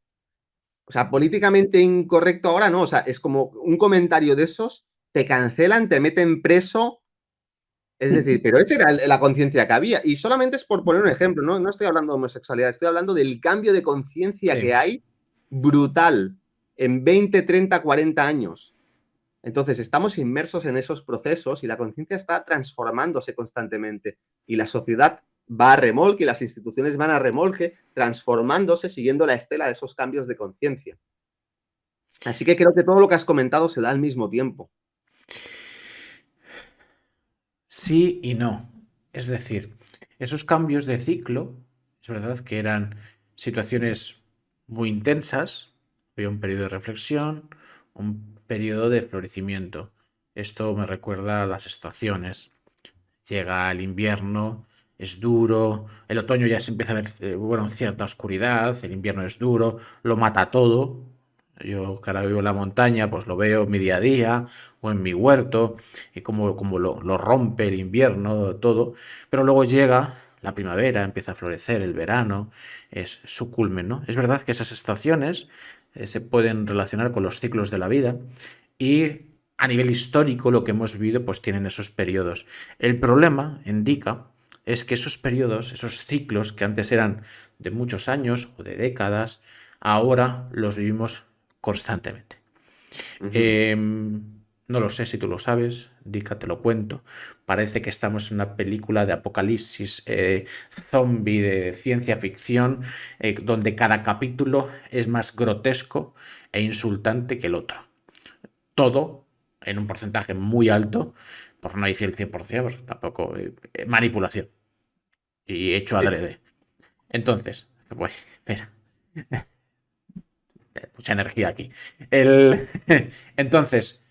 O sea, políticamente incorrecto ahora no. O sea, es como un comentario de esos, te cancelan, te meten preso. Es decir, pero esa era la conciencia que había. Y solamente es por poner un ejemplo, ¿no? No estoy hablando de homosexualidad, estoy hablando del cambio de conciencia que hay brutal en 20, 30, 40 años. Entonces, estamos inmersos en esos procesos y la conciencia está transformándose constantemente. Y la sociedad va a remolque, y las instituciones van a remolque, transformándose, siguiendo la estela de esos cambios de conciencia. Así que creo que todo lo que has comentado se da al mismo tiempo. Sí y no. Es decir, esos cambios de ciclo, es verdad que eran situaciones muy intensas, había un periodo de reflexión, un periodo de florecimiento. Esto me recuerda a las estaciones. Llega el invierno, es duro, el otoño ya se empieza a ver, bueno, cierta oscuridad, el invierno es duro, lo mata todo. Yo que ahora vivo en la montaña, pues lo veo en mi día a día o en mi huerto y como lo rompe el invierno, todo. Pero luego llega la primavera, empieza a florecer el verano, es su culmen, ¿no? Es verdad que esas estaciones se pueden relacionar con los ciclos de la vida y a nivel histórico lo que hemos vivido pues tienen esos periodos. El problema, indica, es que esos periodos, esos ciclos que antes eran de muchos años o de décadas, ahora los vivimos constantemente. No lo sé si tú lo sabes, Dika, te lo cuento. Parece que estamos en una película de apocalipsis zombie de ciencia ficción, donde cada capítulo es más grotesco e insultante que el otro. Todo en un porcentaje muy alto, por no decir el 100%, pero tampoco manipulación y hecho adrede. Entonces, pues, espera, mucha energía aquí. Entonces,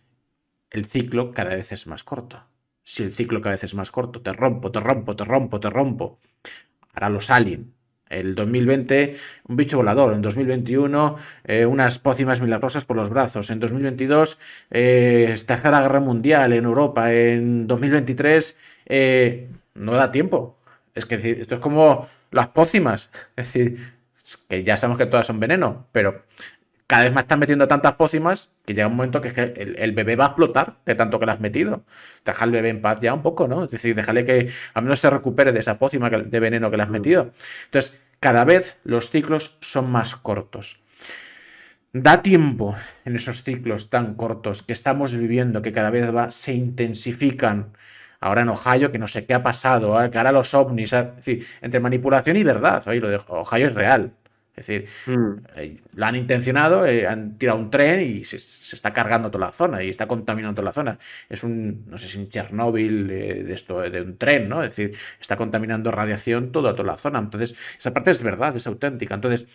el ciclo cada vez es más corto. Si el ciclo cada vez es más corto, te rompo, te rompo, te rompo, te rompo. Ahora los Alien. El 2020, un bicho volador. En 2021, unas pócimas milagrosas por los brazos. En 2022, tercera guerra mundial en Europa. En 2023, no da tiempo. Es que esto es como las pócimas. Es decir, que ya sabemos que todas son veneno, pero cada vez más están metiendo tantas pócimas que llega un momento que, es que el bebé va a explotar de tanto que le has metido. Deja al bebé en paz ya un poco, ¿no? Es decir, déjale que al menos se recupere de esa pócima de veneno que le has metido. Entonces, cada vez los ciclos son más cortos. Da tiempo en esos ciclos tan cortos que estamos viviendo, que cada vez se intensifican. Ahora en Ohio, que no sé qué ha pasado, que ahora los ovnis, es decir, entre manipulación y verdad. Oye, lo de Ohio es real. Es decir, la han intencionado, han tirado un tren y se está cargando toda la zona y está contaminando toda la zona. Es no sé si un Chernóbil de un tren, ¿no? Es decir, está contaminando radiación toda la zona. Entonces, esa parte es verdad, es auténtica. Entonces,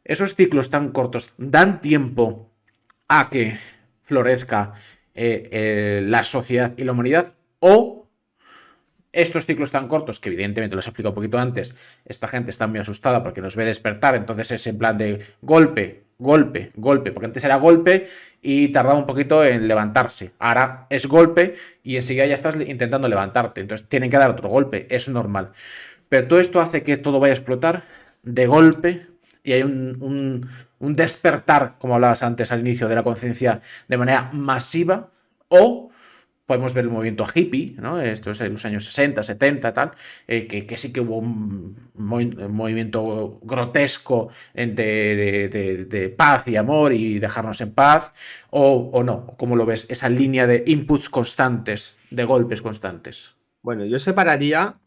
esos ciclos tan cortos dan tiempo a que florezca la sociedad y la humanidad, o estos ciclos tan cortos, que evidentemente los he explicado un poquito antes, esta gente está muy asustada porque nos ve despertar, entonces es en plan de golpe, golpe, golpe, porque antes era golpe y tardaba un poquito en levantarse, ahora es golpe y enseguida ya estás intentando levantarte, entonces tienen que dar otro golpe, es normal. Pero todo esto hace que todo vaya a explotar de golpe y hay un despertar, como hablabas antes al inicio, de la conciencia de manera masiva, o podemos ver el movimiento hippie, ¿no? Esto es en los años 60, 70, tal, que sí que hubo un movimiento grotesco de paz y amor y dejarnos en paz, o no, ¿cómo lo ves? Esa línea de inputs constantes de golpes constantes. Bueno, yo haría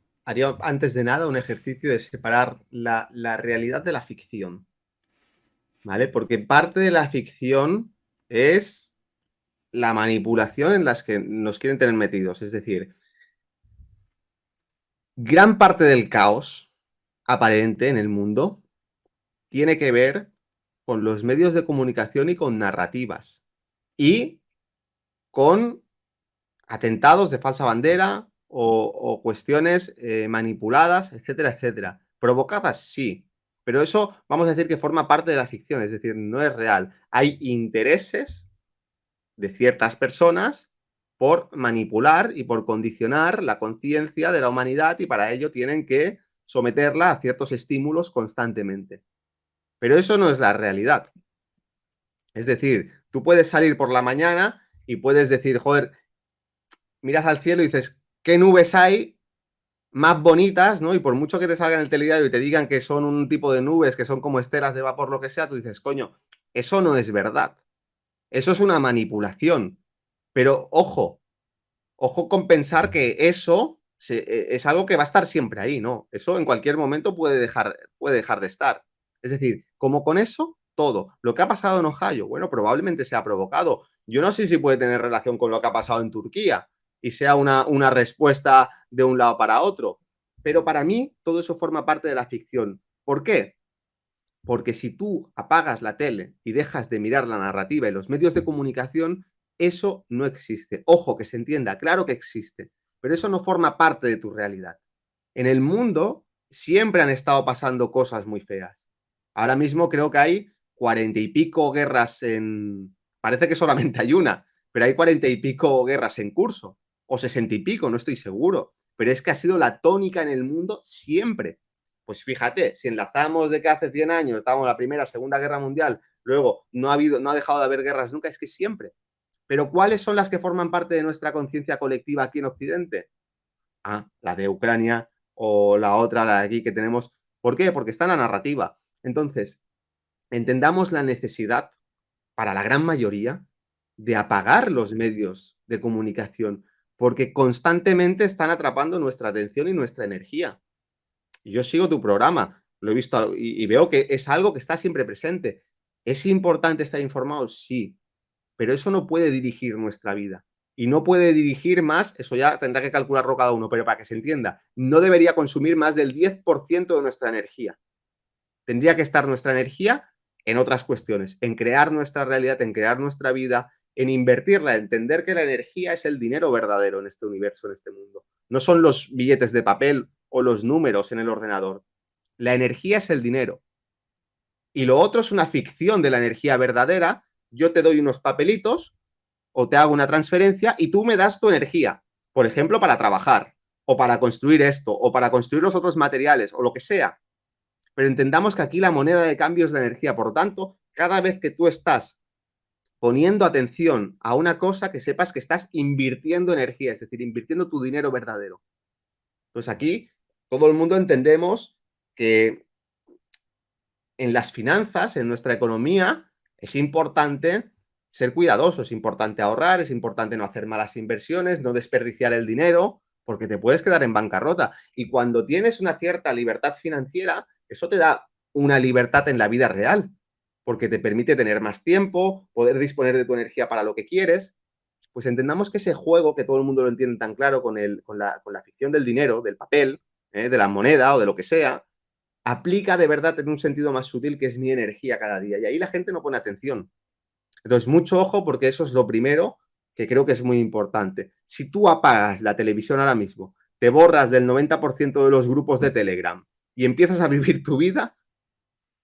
antes de nada un ejercicio de separar la realidad de la ficción, ¿vale? Porque parte de la ficción es la manipulación en las que nos quieren tener metidos. Es decir, gran parte del caos aparente en el mundo tiene que ver con los medios de comunicación y con narrativas y con atentados de falsa bandera o cuestiones manipuladas, etcétera, etcétera. Provocadas, sí, pero eso vamos a decir que forma parte de la ficción, es decir, no es real. Hay intereses de ciertas personas por manipular y por condicionar la conciencia de la humanidad y para ello tienen que someterla a ciertos estímulos constantemente. Pero eso no es la realidad. Es decir, tú puedes salir por la mañana y puedes decir, joder, miras al cielo y dices, ¿qué nubes hay más bonitas, ¿no? Y por mucho que te salga en el telediario y te digan que son un tipo de nubes, que son como estelas de vapor, lo que sea, tú dices, coño, eso no es verdad. Eso es una manipulación. Pero ojo con pensar que eso es algo que va a estar siempre ahí, ¿no? Eso en cualquier momento puede dejar de estar. Es decir, como con eso, todo. Lo que ha pasado en Ohio, bueno, probablemente se ha provocado. Yo no sé si puede tener relación con lo que ha pasado en Turquía y sea una respuesta de un lado para otro. Pero para mí todo eso forma parte de la ficción. ¿Por qué? Porque si tú apagas la tele y dejas de mirar la narrativa y los medios de comunicación, eso no existe. Ojo, que se entienda, claro que existe, pero eso no forma parte de tu realidad. En el mundo siempre han estado pasando cosas muy feas. Ahora mismo creo que hay 40 y pico guerras en... Parece que solamente hay una, pero hay 40 y pico guerras en curso, o 60 y pico, no estoy seguro. Pero es que ha sido la tónica en el mundo siempre. Pues fíjate, si enlazamos de que hace 100 años estábamos en la Primera, Segunda Guerra Mundial, luego no ha dejado de haber guerras nunca, es que siempre. Pero ¿cuáles son las que forman parte de nuestra conciencia colectiva aquí en Occidente? Ah, la de Ucrania o la otra, la de aquí que tenemos. ¿Por qué? Porque está en la narrativa. Entonces, entendamos la necesidad para la gran mayoría de apagar los medios de comunicación, porque constantemente están atrapando nuestra atención y nuestra energía. Y yo sigo tu programa, lo he visto y veo que es algo que está siempre presente. ¿Es importante estar informado? Sí, pero eso no puede dirigir nuestra vida. Y no puede dirigir más, eso ya tendrá que calcularlo cada uno, pero para que se entienda, no debería consumir más del 10% de nuestra energía. Tendría que estar nuestra energía en otras cuestiones, en crear nuestra realidad, en crear nuestra vida, en invertirla, en entender que la energía es el dinero verdadero en este universo, en este mundo. No son los billetes de papel o los números en el ordenador. La energía es el dinero. Y lo otro es una ficción de la energía verdadera. Yo te doy unos papelitos o te hago una transferencia y tú me das tu energía, por ejemplo, para trabajar o para construir esto o para construir los otros materiales o lo que sea. Pero entendamos que aquí la moneda de cambio es la energía. Por lo tanto, cada vez que tú estás poniendo atención a una cosa, que sepas que estás invirtiendo energía, es decir, invirtiendo tu dinero verdadero. Pues aquí todo el mundo entendemos que en las finanzas, en nuestra economía, es importante ser cuidadoso, es importante ahorrar, es importante no hacer malas inversiones, no desperdiciar el dinero, porque te puedes quedar en bancarrota. Y cuando tienes una cierta libertad financiera, eso te da una libertad en la vida real, porque te permite tener más tiempo, poder disponer de tu energía para lo que quieres. Pues entendamos que ese juego, que todo el mundo lo entiende tan claro con la ficción del dinero, del papel, de la moneda o de lo que sea, aplica de verdad en un sentido más sutil que es mi energía cada día. Y ahí la gente no pone atención. Entonces, mucho ojo porque eso es lo primero que creo que es muy importante. Si tú apagas la televisión ahora mismo, te borras del 90% de los grupos de Telegram y empiezas a vivir tu vida,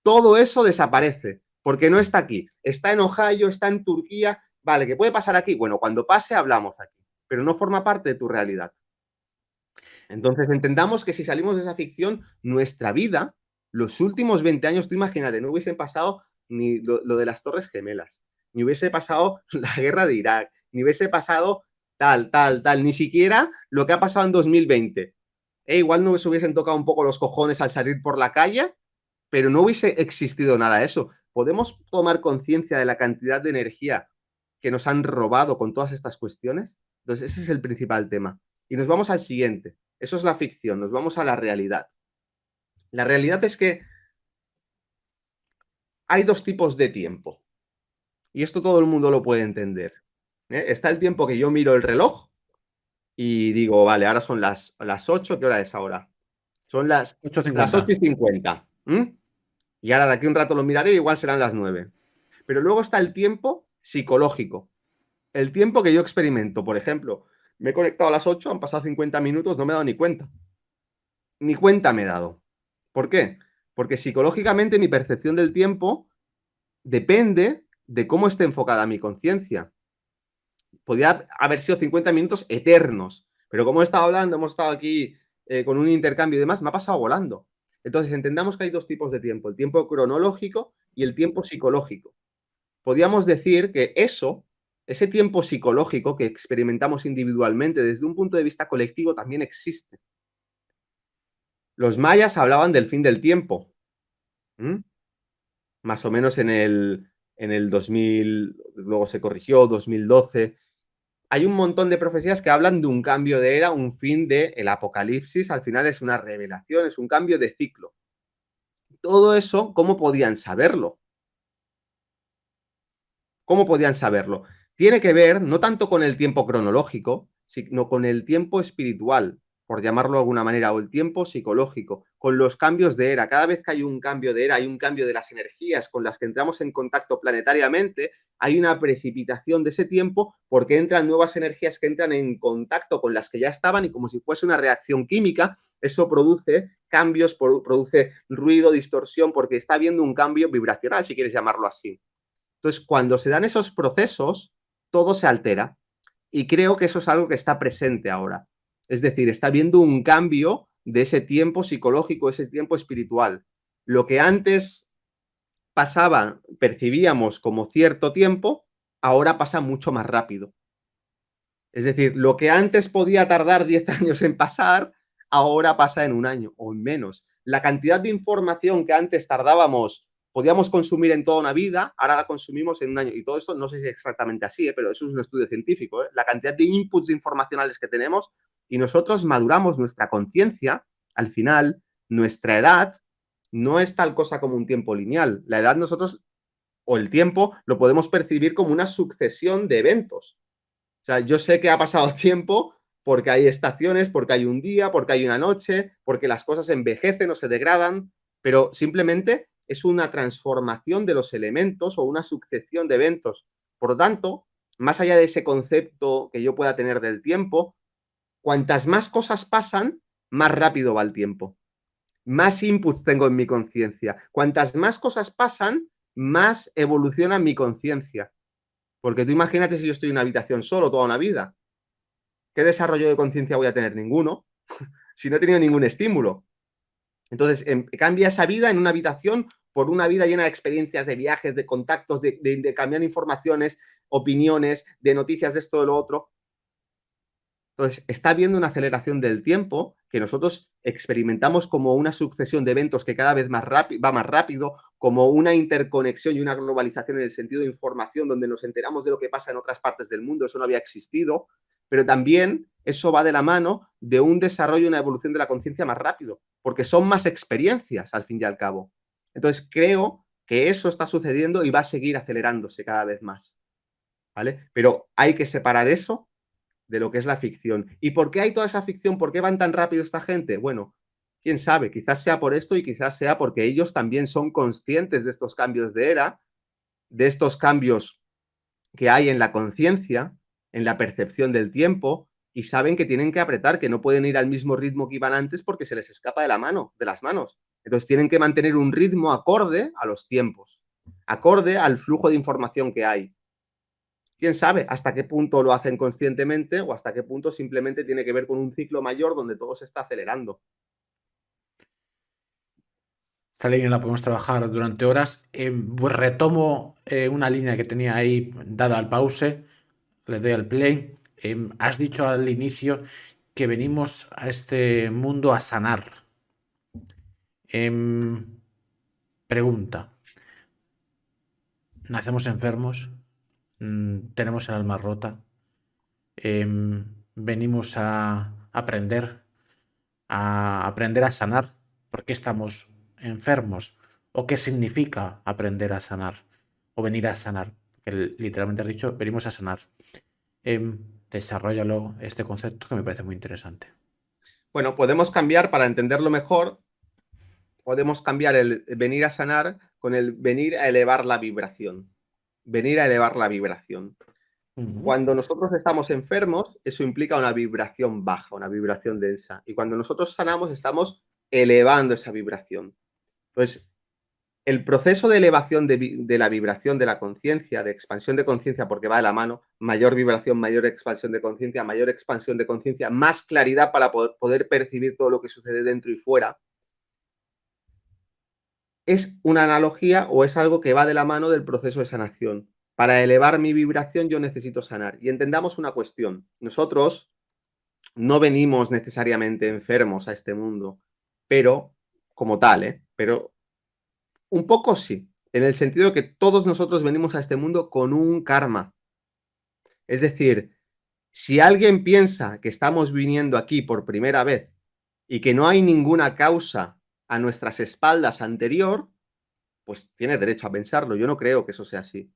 todo eso desaparece porque no está aquí. Está en Ohio, está en Turquía. Vale, ¿qué puede pasar aquí? Bueno, cuando pase hablamos aquí, pero no forma parte de tu realidad. Entonces, entendamos que si salimos de esa ficción, nuestra vida, los últimos 20 años, tú imagínate, no hubiesen pasado ni lo de las Torres Gemelas, ni hubiese pasado la guerra de Irak, ni hubiese pasado tal, ni siquiera lo que ha pasado en 2020. Igual no se hubiesen tocado un poco los cojones al salir por la calle, pero no hubiese existido nada de eso. ¿Podemos tomar conciencia de la cantidad de energía que nos han robado con todas estas cuestiones? Entonces, ese es el principal tema. Y nos vamos al siguiente. Eso es la ficción, nos vamos a la realidad. La realidad es que hay dos tipos de tiempo. Y esto todo el mundo lo puede entender. Está el tiempo que yo miro el reloj y digo, vale, ahora son las 8, ¿qué hora es ahora? Son las 8 y 8:50. 50. Y ahora de aquí un rato lo miraré, igual serán las 9. Pero luego está el tiempo psicológico. El tiempo que yo experimento, por ejemplo, me he conectado a las 8, han pasado 50 minutos, no me he dado ni cuenta. Ni cuenta me he dado. ¿Por qué? Porque psicológicamente mi percepción del tiempo depende de cómo esté enfocada mi conciencia. Podría haber sido 50 minutos eternos, pero como he estado hablando, hemos estado aquí con un intercambio y demás, me ha pasado volando. Entonces, entendamos que hay dos tipos de tiempo, el tiempo cronológico y el tiempo psicológico. Podríamos decir que ese tiempo psicológico que experimentamos individualmente desde un punto de vista colectivo también existe. Los mayas hablaban del fin del tiempo, más o menos en el 2000, luego se corrigió, 2012. Hay un montón de profecías que hablan de un cambio de era, un fin del apocalipsis, al final es una revelación, es un cambio de ciclo. Todo eso, ¿cómo podían saberlo? ¿Cómo podían saberlo? Tiene que ver no tanto con el tiempo cronológico, sino con el tiempo espiritual, por llamarlo de alguna manera, o el tiempo psicológico, con los cambios de era. Cada vez que hay un cambio de era, hay un cambio de las energías con las que entramos en contacto planetariamente, hay una precipitación de ese tiempo porque entran nuevas energías que entran en contacto con las que ya estaban y como si fuese una reacción química, eso produce cambios, produce ruido, distorsión, porque está habiendo un cambio vibracional, si quieres llamarlo así. Entonces, cuando se dan esos procesos, todo se altera. Y creo que eso es algo que está presente ahora. Es decir, está habiendo un cambio de ese tiempo psicológico, ese tiempo espiritual. Lo que antes pasaba, percibíamos como cierto tiempo, ahora pasa mucho más rápido. Es decir, lo que antes podía tardar 10 años en pasar, ahora pasa en un año o en menos. La cantidad de información que antes tardábamos, podíamos consumir en toda una vida, ahora la consumimos en un año. Y todo esto no sé si es exactamente así, pero eso es un estudio científico. La cantidad de inputs informacionales que tenemos y nosotros maduramos nuestra conciencia, al final, nuestra edad no es tal cosa como un tiempo lineal. La edad nosotros, o el tiempo, lo podemos percibir como una sucesión de eventos. O sea, yo sé que ha pasado tiempo porque hay estaciones, porque hay un día, porque hay una noche, porque las cosas envejecen o se degradan, pero simplemente es una transformación de los elementos o una sucesión de eventos. Por lo tanto, más allá de ese concepto que yo pueda tener del tiempo, cuantas más cosas pasan, más rápido va el tiempo. Más inputs tengo en mi conciencia. Cuantas más cosas pasan, más evoluciona mi conciencia. Porque tú imagínate si yo estoy en una habitación solo toda una vida. ¿Qué desarrollo de conciencia voy a tener? Ninguno, si no he tenido ningún estímulo. Entonces, cambia esa vida en una habitación por una vida llena de experiencias, de viajes, de contactos, de cambiar informaciones, opiniones, de noticias de esto, de lo otro. Entonces, está habiendo una aceleración del tiempo que nosotros experimentamos como una sucesión de eventos que cada vez va más rápido, como una interconexión y una globalización en el sentido de información donde nos enteramos de lo que pasa en otras partes del mundo, eso no había existido, pero también eso va de la mano de un desarrollo y una evolución de la conciencia más rápido, porque son más experiencias al fin y al cabo. Entonces, creo que eso está sucediendo y va a seguir acelerándose cada vez más, ¿vale? Pero hay que separar eso de lo que es la ficción. ¿Y por qué hay toda esa ficción? ¿Por qué van tan rápido esta gente? Bueno, quién sabe, quizás sea por esto y quizás sea porque ellos también son conscientes de estos cambios de era, de estos cambios que hay en la conciencia, en la percepción del tiempo, y saben que tienen que apretar, que no pueden ir al mismo ritmo que iban antes porque se les escapa de la mano, de las manos. Entonces tienen que mantener un ritmo acorde a los tiempos, acorde al flujo de información que hay. Quién sabe hasta qué punto lo hacen conscientemente o hasta qué punto simplemente tiene que ver con un ciclo mayor donde todo se está acelerando. Esta línea la podemos trabajar durante horas. Pues retomo una línea que tenía ahí dada al pause. Le doy al play. Has dicho al inicio que venimos a este mundo a sanar. Pregunta. ¿Nacemos enfermos? ¿Tenemos el alma rota? venimos a aprender a sanar. ¿Por qué estamos enfermos? ¿O qué significa aprender a sanar? O venir a sanar. Que literalmente has dicho, venimos a sanar. Desarrollalo este concepto que me parece muy interesante. Bueno, podemos cambiar, para entenderlo mejor, podemos cambiar el venir a sanar con el venir a elevar la vibración. Venir a elevar la vibración. Cuando nosotros estamos enfermos, eso implica una vibración baja, una vibración densa. Y cuando nosotros sanamos, estamos elevando esa vibración. Entonces, el proceso de elevación de la vibración de la conciencia, de expansión de conciencia, porque va de la mano, mayor vibración, mayor expansión de conciencia, más claridad para poder percibir todo lo que sucede dentro y fuera, es una analogía o es algo que va de la mano del proceso de sanación. Para elevar mi vibración yo necesito sanar. Y entendamos una cuestión. Nosotros no venimos necesariamente enfermos a este mundo, pero como tal, pero un poco sí, en el sentido de que todos nosotros venimos a este mundo con un karma. Es decir, si alguien piensa que estamos viniendo aquí por primera vez y que no hay ninguna causa a nuestras espaldas anterior, pues tiene derecho a pensarlo. Yo no creo que eso sea así.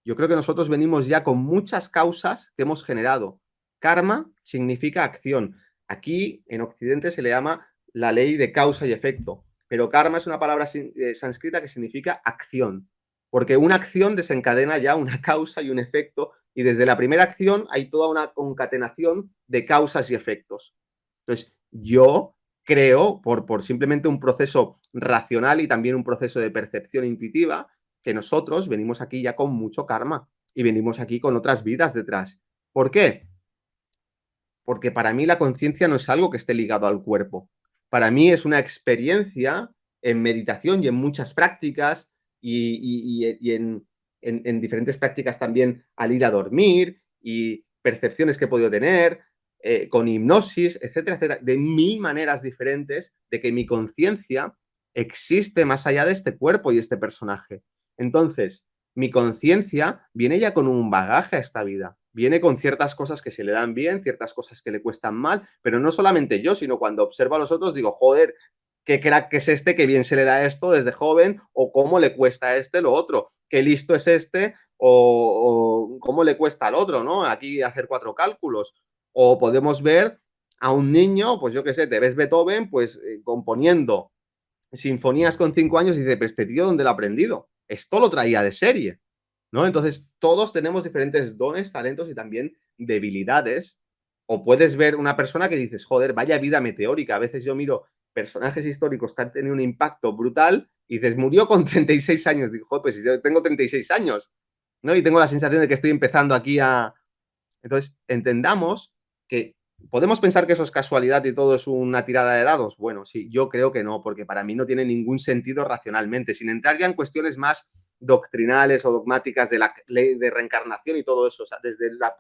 Yo creo que nosotros venimos ya con muchas causas que hemos generado. Karma significa acción. Aquí en Occidente se le llama la ley de causa y efecto, pero karma es una palabra sánscrita que significa acción, porque una acción desencadena ya una causa y un efecto, y desde la primera acción hay toda una concatenación de causas y efectos. Entonces, yo creo, por simplemente un proceso racional y también un proceso de percepción intuitiva, que nosotros venimos aquí ya con mucho karma y venimos aquí con otras vidas detrás. ¿Por qué? Porque para mí la conciencia no es algo que esté ligado al cuerpo. Para mí es una experiencia en meditación y en muchas prácticas y en diferentes prácticas también al ir a dormir y percepciones que he podido tener, con hipnosis, etcétera, etcétera, de mil maneras diferentes de que mi conciencia existe más allá de este cuerpo y este personaje. Entonces, mi conciencia viene ya con un bagaje a esta vida, viene con ciertas cosas que se le dan bien, ciertas cosas que le cuestan mal, pero no solamente yo, sino cuando observo a los otros digo, joder, qué crack es este, qué bien se le da esto desde joven, o cómo le cuesta a este lo otro, qué listo es este, o cómo le cuesta al otro, ¿no? Aquí hacer 4 cálculos. O podemos ver a un niño, pues yo qué sé, te ves Beethoven, pues componiendo sinfonías con 5 años y dice, pero este tío, ¿dónde lo ha aprendido? Esto lo traía de serie, ¿no? Entonces, todos tenemos diferentes dones, talentos y también debilidades. O puedes ver una persona que dices, joder, vaya vida meteórica. A veces yo miro personajes históricos que han tenido un impacto brutal y dices, murió con 36 años. Digo, joder, pues si yo tengo 36 años, ¿no? Y tengo la sensación de que estoy empezando aquí a... Entonces, entendamos que podemos pensar que eso es casualidad y todo es una tirada de dados. Bueno, sí, yo creo que no, porque para mí no tiene ningún sentido racionalmente, sin entrar ya en cuestiones más doctrinales o dogmáticas de la ley de reencarnación y todo eso, o sea, desde la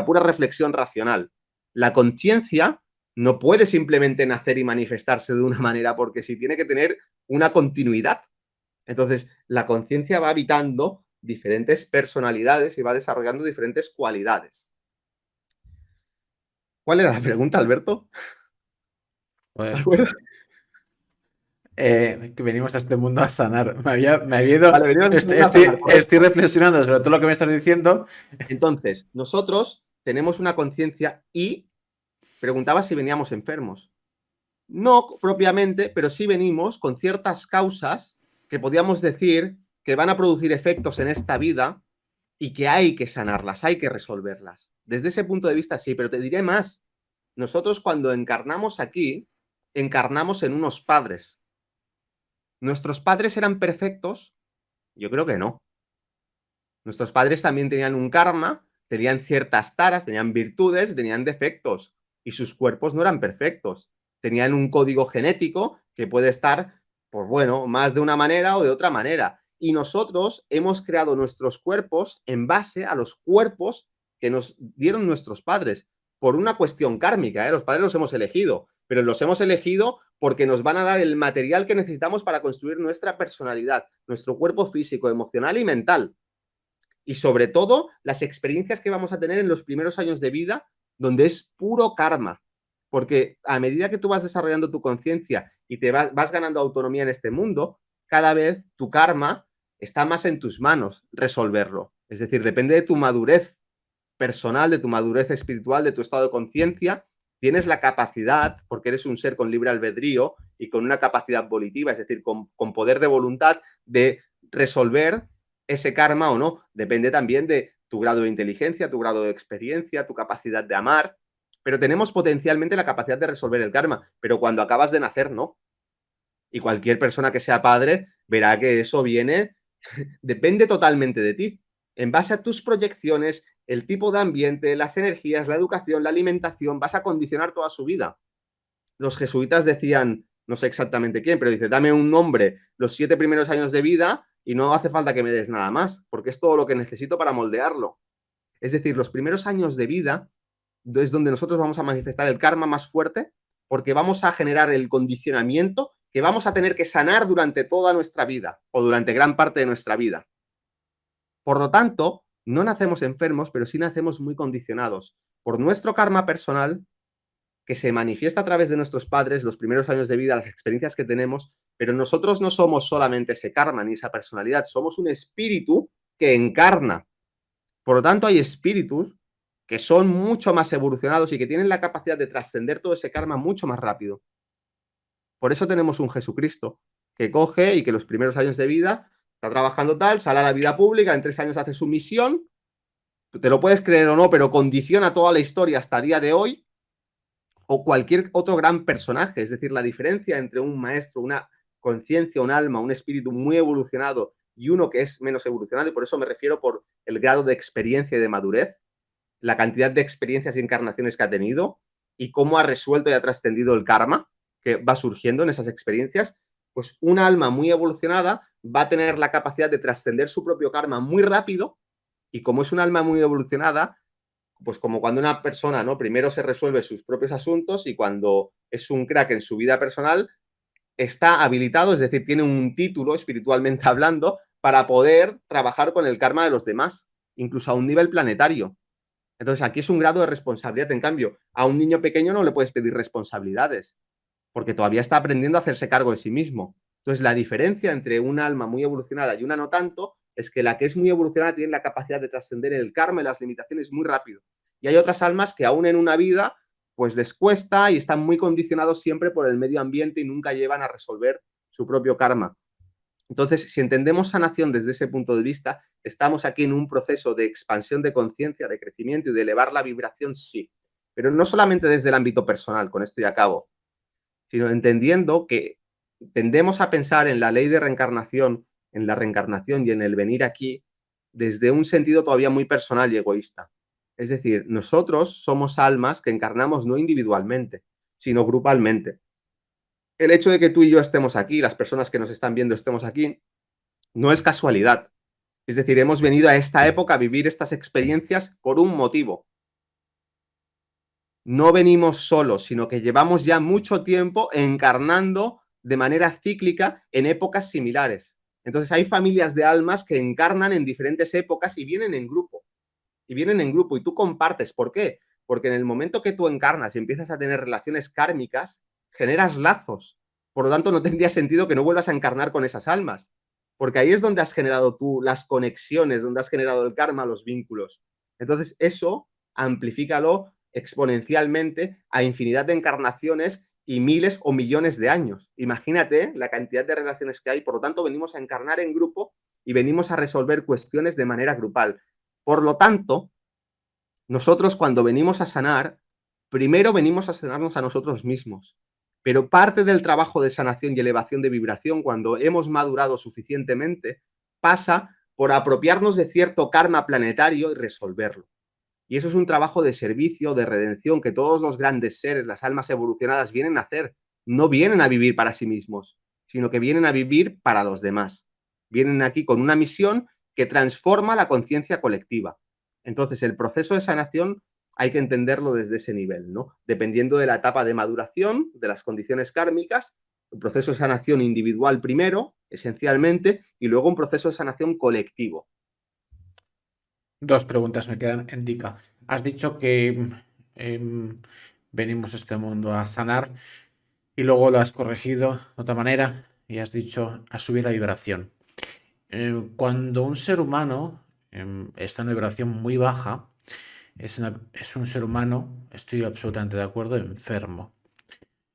pura reflexión racional. La conciencia no puede simplemente nacer y manifestarse de una manera, porque sí tiene que tener una continuidad. Entonces, la conciencia va habitando diferentes personalidades y va desarrollando diferentes cualidades. ¿Cuál era la pregunta, Alberto? ¿Te Joder, acuerdas? que venimos a este mundo a sanar. Me había ido. Vale, venimos Estoy, a sanar, estoy correcto. reflexionando sobre todo lo que me estás diciendo. Entonces, nosotros tenemos una conciencia y preguntaba si veníamos enfermos. No propiamente, pero sí venimos con ciertas causas que podríamos decir que van a producir efectos en esta vida y que hay que sanarlas, hay que resolverlas. Desde ese punto de vista sí, pero te diré más. Nosotros cuando encarnamos aquí, encarnamos en unos padres. ¿Nuestros padres eran perfectos? Yo creo que no. Nuestros padres también tenían un karma, tenían ciertas taras, tenían virtudes, tenían defectos y sus cuerpos no eran perfectos. Tenían un código genético que puede estar, pues bueno, más de una manera o de otra manera. Y nosotros hemos creado nuestros cuerpos en base a los cuerpos que nos dieron nuestros padres, por una cuestión kármica, ¿eh? Los padres los hemos elegido, pero los hemos elegido porque nos van a dar el material que necesitamos para construir nuestra personalidad, nuestro cuerpo físico, emocional y mental. Y sobre todo, las experiencias que vamos a tener en los primeros años de vida, donde es puro karma. Porque a medida que tú vas desarrollando tu conciencia y te vas ganando autonomía en este mundo, cada vez tu karma está más en tus manos resolverlo. Es decir, depende de tu madurez personal, de tu madurez espiritual, de tu estado de conciencia. Tienes la capacidad, porque eres un ser con libre albedrío y con una capacidad volitiva, es decir, con poder de voluntad, de resolver ese karma o no. Depende también de tu grado de inteligencia, tu grado de experiencia, tu capacidad de amar. Pero tenemos potencialmente la capacidad de resolver el karma. Pero cuando acabas de nacer, no. Y cualquier persona que sea padre verá que eso viene, depende totalmente de ti. En base a tus proyecciones, el tipo de ambiente, las energías, la educación, la alimentación, vas a condicionar toda su vida. Los jesuitas decían, no sé exactamente quién, pero dice, dame un nombre los 7 primeros años de vida y no hace falta que me des nada más, porque es todo lo que necesito para moldearlo. Es decir, los primeros años de vida es donde nosotros vamos a manifestar el karma más fuerte, porque vamos a generar el condicionamiento que vamos a tener que sanar durante toda nuestra vida o durante gran parte de nuestra vida. Por lo tanto, no nacemos enfermos, pero sí nacemos muy condicionados por nuestro karma personal, que se manifiesta a través de nuestros padres, los primeros años de vida, las experiencias que tenemos, pero nosotros no somos solamente ese karma ni esa personalidad, somos un espíritu que encarna. Por lo tanto, hay espíritus que son mucho más evolucionados y que tienen la capacidad de trascender todo ese karma mucho más rápido. Por eso tenemos un Jesucristo que coge y que los primeros años de vida está trabajando tal, sale a la vida pública, en 3 años hace su misión, te lo puedes creer o no, pero condiciona toda la historia hasta el día de hoy, o cualquier otro gran personaje. Es decir, la diferencia entre un maestro, una conciencia, un alma, un espíritu muy evolucionado y uno que es menos evolucionado, y por eso me refiero por el grado de experiencia y de madurez, la cantidad de experiencias y encarnaciones que ha tenido y cómo ha resuelto y ha trascendido el karma que va surgiendo en esas experiencias, pues un alma muy evolucionada va a tener la capacidad de trascender su propio karma muy rápido, y como es un alma muy evolucionada, pues como cuando una persona, ¿no? Primero se resuelve sus propios asuntos y cuando es un crack en su vida personal, está habilitado, es decir, tiene un título espiritualmente hablando para poder trabajar con el karma de los demás, incluso a un nivel planetario. Entonces, aquí es un grado de responsabilidad. En cambio, a un niño pequeño no le puedes pedir responsabilidades, porque todavía está aprendiendo a hacerse cargo de sí mismo. Entonces, la diferencia entre un alma muy evolucionada y una no tanto es que la que es muy evolucionada tiene la capacidad de trascender el karma y las limitaciones muy rápido. Y hay otras almas que aún en una vida, pues les cuesta y están muy condicionados siempre por el medio ambiente y nunca llevan a resolver su propio karma. Entonces, si entendemos sanación desde ese punto de vista, estamos aquí en un proceso de expansión de conciencia, de crecimiento y de elevar la vibración, sí. Pero no solamente desde el ámbito personal, con esto ya acabo, sino entendiendo que tendemos a pensar en la ley de reencarnación, en la reencarnación y en el venir aquí desde un sentido todavía muy personal y egoísta. Es decir, nosotros somos almas que encarnamos no individualmente, sino grupalmente. El hecho de que tú y yo estemos aquí, las personas que nos están viendo estemos aquí, no es casualidad. Es decir, hemos venido a esta época a vivir estas experiencias por un motivo. No venimos solos, sino que llevamos ya mucho tiempo encarnando de manera cíclica en épocas similares. Entonces hay familias de almas que encarnan en diferentes épocas y vienen en grupo. Y vienen en grupo y tú compartes. ¿Por qué? Porque en el momento que tú encarnas y empiezas a tener relaciones kármicas, generas lazos. Por lo tanto, no tendría sentido que no vuelvas a encarnar con esas almas. Porque ahí es donde has generado tú las conexiones, donde has generado el karma, los vínculos. Entonces, eso amplifícalo exponencialmente a infinidad de encarnaciones y miles o millones de años. Imagínate la cantidad de relaciones que hay. Por lo tanto, venimos a encarnar en grupo y venimos a resolver cuestiones de manera grupal. Por lo tanto, nosotros cuando venimos a sanar, primero venimos a sanarnos a nosotros mismos. Pero parte del trabajo de sanación y elevación de vibración, cuando hemos madurado suficientemente, pasa por apropiarnos de cierto karma planetario y resolverlo. Y eso es un trabajo de servicio, de redención, que todos los grandes seres, las almas evolucionadas, vienen a hacer. No vienen a vivir para sí mismos, sino que vienen a vivir para los demás. Vienen aquí con una misión que transforma la conciencia colectiva. Entonces, el proceso de sanación hay que entenderlo desde ese nivel, ¿no? Dependiendo de la etapa de maduración, de las condiciones kármicas, un proceso de sanación individual primero, esencialmente, y luego un proceso de sanación colectivo. Dos preguntas me quedan, Indica. Has dicho que em, venimos a este mundo a sanar y luego lo has corregido de otra manera y has dicho a subir la vibración. Cuando un ser humano está en una vibración muy baja, es un ser humano, estoy absolutamente de acuerdo, enfermo.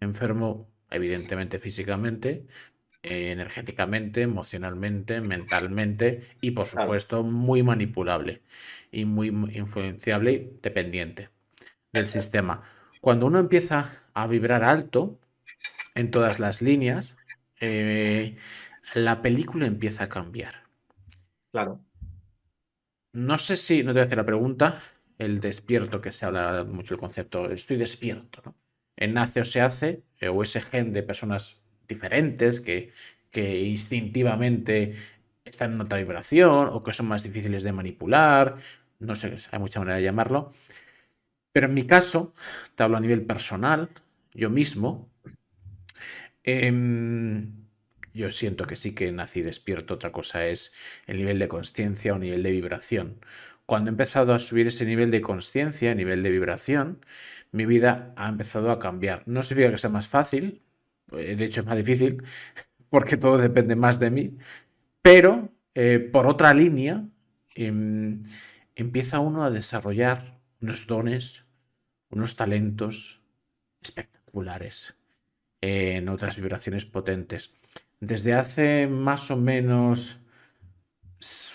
Enfermo, evidentemente, físicamente, energéticamente, emocionalmente, mentalmente y, por Claro, supuesto, muy manipulable y muy influenciable y dependiente del sistema. Cuando uno empieza a vibrar alto en todas las líneas, eh, la película empieza a cambiar. claro. No sé si, no te voy a hacer la pregunta, el despierto, que se habla mucho el concepto, estoy despierto, ¿no? Nace o se hace, o ese gen de personas diferentes que instintivamente están en otra vibración o que son más difíciles de manipular, no sé, hay mucha manera de llamarlo, pero en mi caso, te hablo a nivel personal, yo mismo, em, yo siento que sí que nací despierto, otra cosa es el nivel de conciencia o nivel de vibración. Cuando he empezado a subir ese nivel de conciencia, nivel de vibración, mi vida ha empezado a cambiar. No significa que sea más fácil, de hecho es más difícil, porque todo depende más de mí, pero por otra línea, em, empieza uno a desarrollar unos dones, unos talentos espectaculares en otras vibraciones potentes. Desde hace más o menos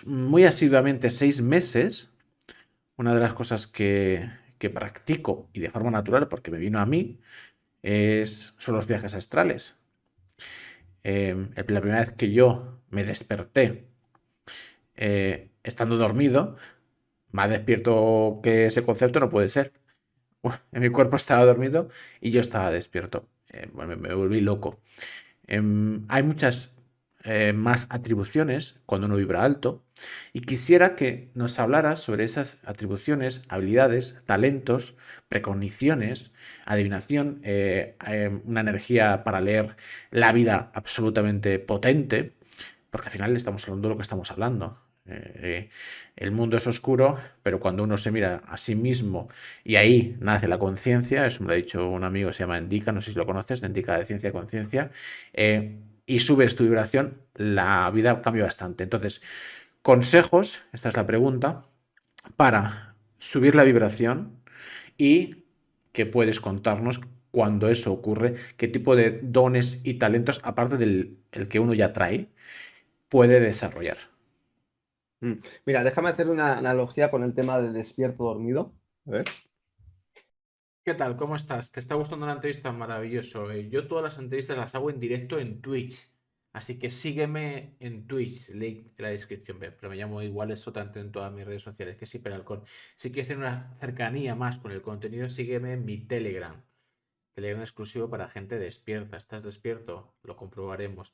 muy asiduamente 6 meses, una de las cosas que practico y de forma natural, porque me vino a mí, son los viajes astrales. La primera vez que yo me desperté estando dormido, más despierto que ese concepto no puede ser. Mi cuerpo estaba dormido y yo estaba despierto. Bueno, me volví loco. Hay muchas más atribuciones cuando uno vibra alto y quisiera que nos hablaras sobre esas atribuciones, habilidades, talentos, precogniciones, adivinación, una energía para leer la vida absolutamente potente, porque al final estamos hablando de lo que estamos hablando. El mundo es oscuro, pero cuando uno se mira a sí mismo y ahí nace la conciencia, eso me lo ha dicho un amigo que se llama Indica, no sé si lo conoces, de Indica de Ciencia y Conciencia, y subes tu vibración, la vida cambia bastante. Entonces, consejos, esta es la pregunta, para subir la vibración y que puedes contarnos cuando eso ocurre, qué tipo de dones y talentos, aparte del el que uno ya trae, puede desarrollar. Mm. Mira, déjame hacer una analogía con el tema de despierto dormido. A ver. ¿Qué tal? ¿Cómo estás? ¿Te está gustando la entrevista? Maravilloso. Yo todas las entrevistas las hago en directo en Twitch. Así que sígueme en Twitch, link en la descripción. Pero me llamo igual eso tanto en todas mis redes sociales, que es Hiperalcón. Si quieres tener una cercanía más con el contenido, sígueme en mi Telegram. Telegram exclusivo para gente despierta. ¿Estás despierto? Lo comprobaremos.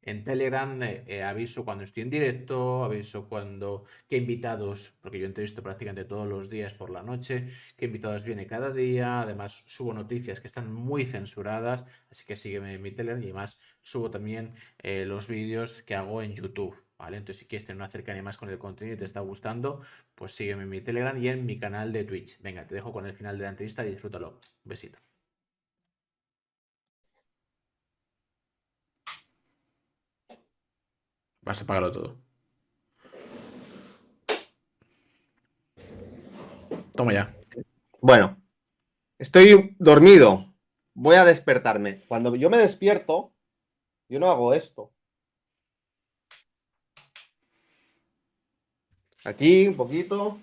En Telegram aviso cuando estoy en directo, aviso cuando qué invitados, porque yo entrevisto prácticamente todos los días por la noche, qué invitados viene cada día. Además subo noticias que están muy censuradas, así que sígueme en mi Telegram y además subo también los vídeos que hago en YouTube. ¿Vale? Entonces, si quieres tener una cercanía más con el contenido y te está gustando, pues sígueme en mi Telegram y en mi canal de Twitch. Venga, te dejo con el final de la entrevista y disfrútalo. Un besito. Vas a pagarlo todo. Toma ya. Bueno, estoy dormido. Voy a despertarme. Cuando yo me despierto, yo no hago esto. Aquí, un poquito.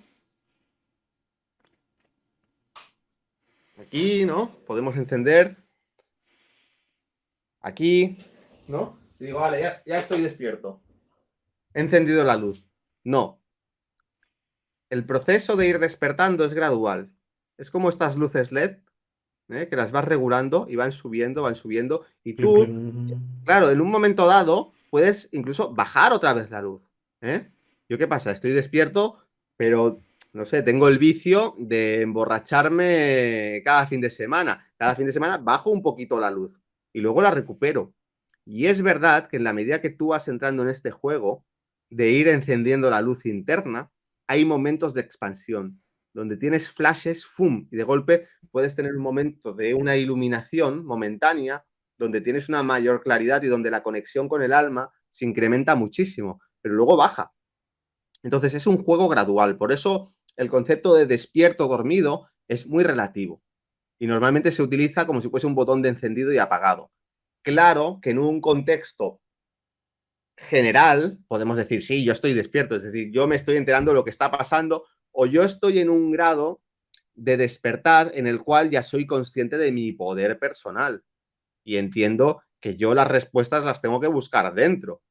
Aquí, ¿no? Podemos encender. Aquí, ¿no? Y digo, vale, ya estoy despierto. He encendido la luz. No. El proceso de ir despertando es gradual. Es como estas luces LED, que las vas regulando y van subiendo, van subiendo. Y Plin, tú, plin. claro, en un momento dado, puedes incluso bajar otra vez la luz. ¿Eh? ¿Yo qué pasa? Estoy despierto, pero no sé, tengo el vicio de emborracharme cada fin de semana. Cada fin de semana bajo un poquito la luz y luego la recupero. Y es verdad que en la medida que tú vas entrando en este juego de ir encendiendo la luz interna, hay momentos de expansión, donde tienes flashes, ¡fum! Y de golpe puedes tener un momento de una iluminación momentánea, donde tienes una mayor claridad y donde la conexión con el alma se incrementa muchísimo, pero luego baja. Entonces es un juego gradual, por eso el concepto de despierto dormido es muy relativo y normalmente se utiliza como si fuese un botón de encendido y apagado. Claro que en un contexto general podemos decir, sí, yo estoy despierto, es decir, yo me estoy enterando de lo que está pasando o yo estoy en un grado de despertar en el cual ya soy consciente de mi poder personal y entiendo que yo las respuestas las tengo que buscar dentro.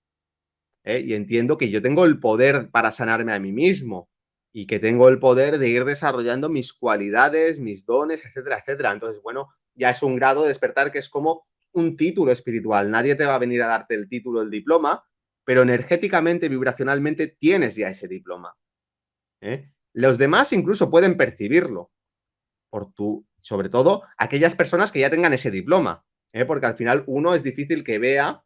Y entiendo que yo tengo el poder para sanarme a mí mismo y que tengo el poder de ir desarrollando mis cualidades, mis dones, etcétera, etcétera. Entonces, bueno, ya es un grado de despertar que es como un título espiritual. Nadie te va a venir a darte el título, el diploma, pero energéticamente, vibracionalmente, tienes ya ese diploma. Los demás incluso pueden percibirlo, sobre todo aquellas personas que ya tengan ese diploma, porque al final uno es difícil que vea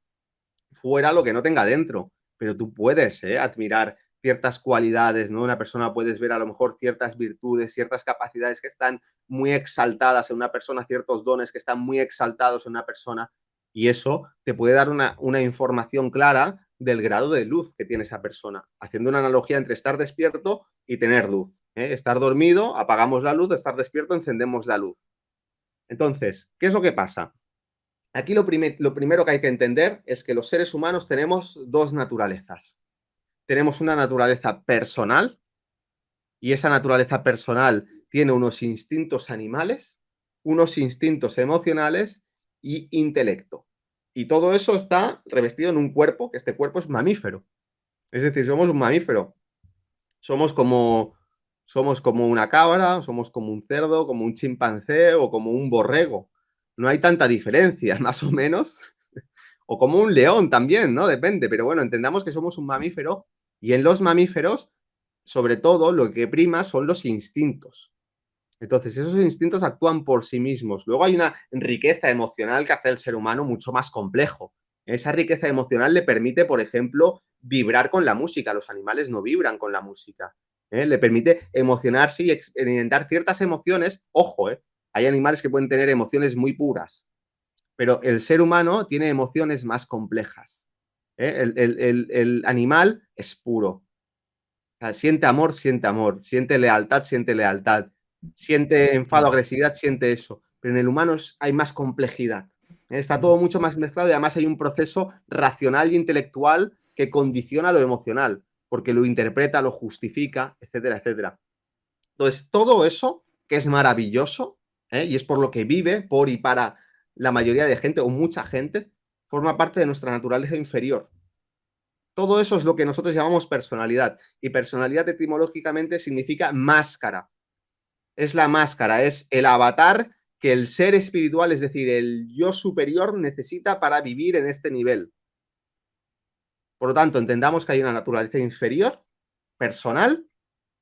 fuera lo que no tenga dentro, pero tú puedes admirar ciertas cualidades, ¿no? Una persona puedes ver a lo mejor ciertas virtudes, ciertas capacidades que están muy exaltadas en una persona, ciertos dones que están muy exaltados en una persona, y eso te puede dar una información clara del grado de luz que tiene esa persona, haciendo una analogía entre estar despierto y tener luz. Estar dormido, apagamos la luz, estar despierto, encendemos la luz. Entonces, ¿qué es lo que pasa? Aquí lo primero que hay que entender es que los seres humanos tenemos dos naturalezas. Tenemos una naturaleza personal y esa naturaleza personal tiene unos instintos animales, unos instintos emocionales y intelecto. Y todo eso está revestido en un cuerpo, que este cuerpo es mamífero. Es decir, somos un mamífero. Somos como, somos como una cabra, somos como un cerdo, como un chimpancé o como un borrego. No hay tanta diferencia, más o menos. O como un león también, ¿no? Depende, pero bueno, entendamos que somos un mamífero y en los mamíferos, sobre todo, lo que prima son los instintos. Entonces, esos instintos actúan por sí mismos. Luego hay una riqueza emocional que hace al ser humano mucho más complejo. Esa riqueza emocional le permite, por ejemplo, vibrar con la música. Los animales no vibran con la música. Le permite emocionarse y experimentar ciertas emociones. Ojo, hay animales que pueden tener emociones muy puras, pero el ser humano tiene emociones más complejas. El animal es puro. O sea, siente amor, siente lealtad, siente enfado, agresividad, siente eso. Pero en el humano hay más complejidad. Está todo mucho más mezclado y además hay un proceso racional e intelectual que condiciona lo emocional, porque lo interpreta, lo justifica, etcétera, etcétera. Entonces, todo eso, que es maravilloso, y es por lo que vive, por y para la mayoría de gente o mucha gente, forma parte de nuestra naturaleza inferior. Todo eso es lo que nosotros llamamos personalidad. Y personalidad etimológicamente significa máscara. Es la máscara, es el avatar que el ser espiritual, es decir, el yo superior, necesita para vivir en este nivel. Por lo tanto, entendamos que hay una naturaleza inferior, personal,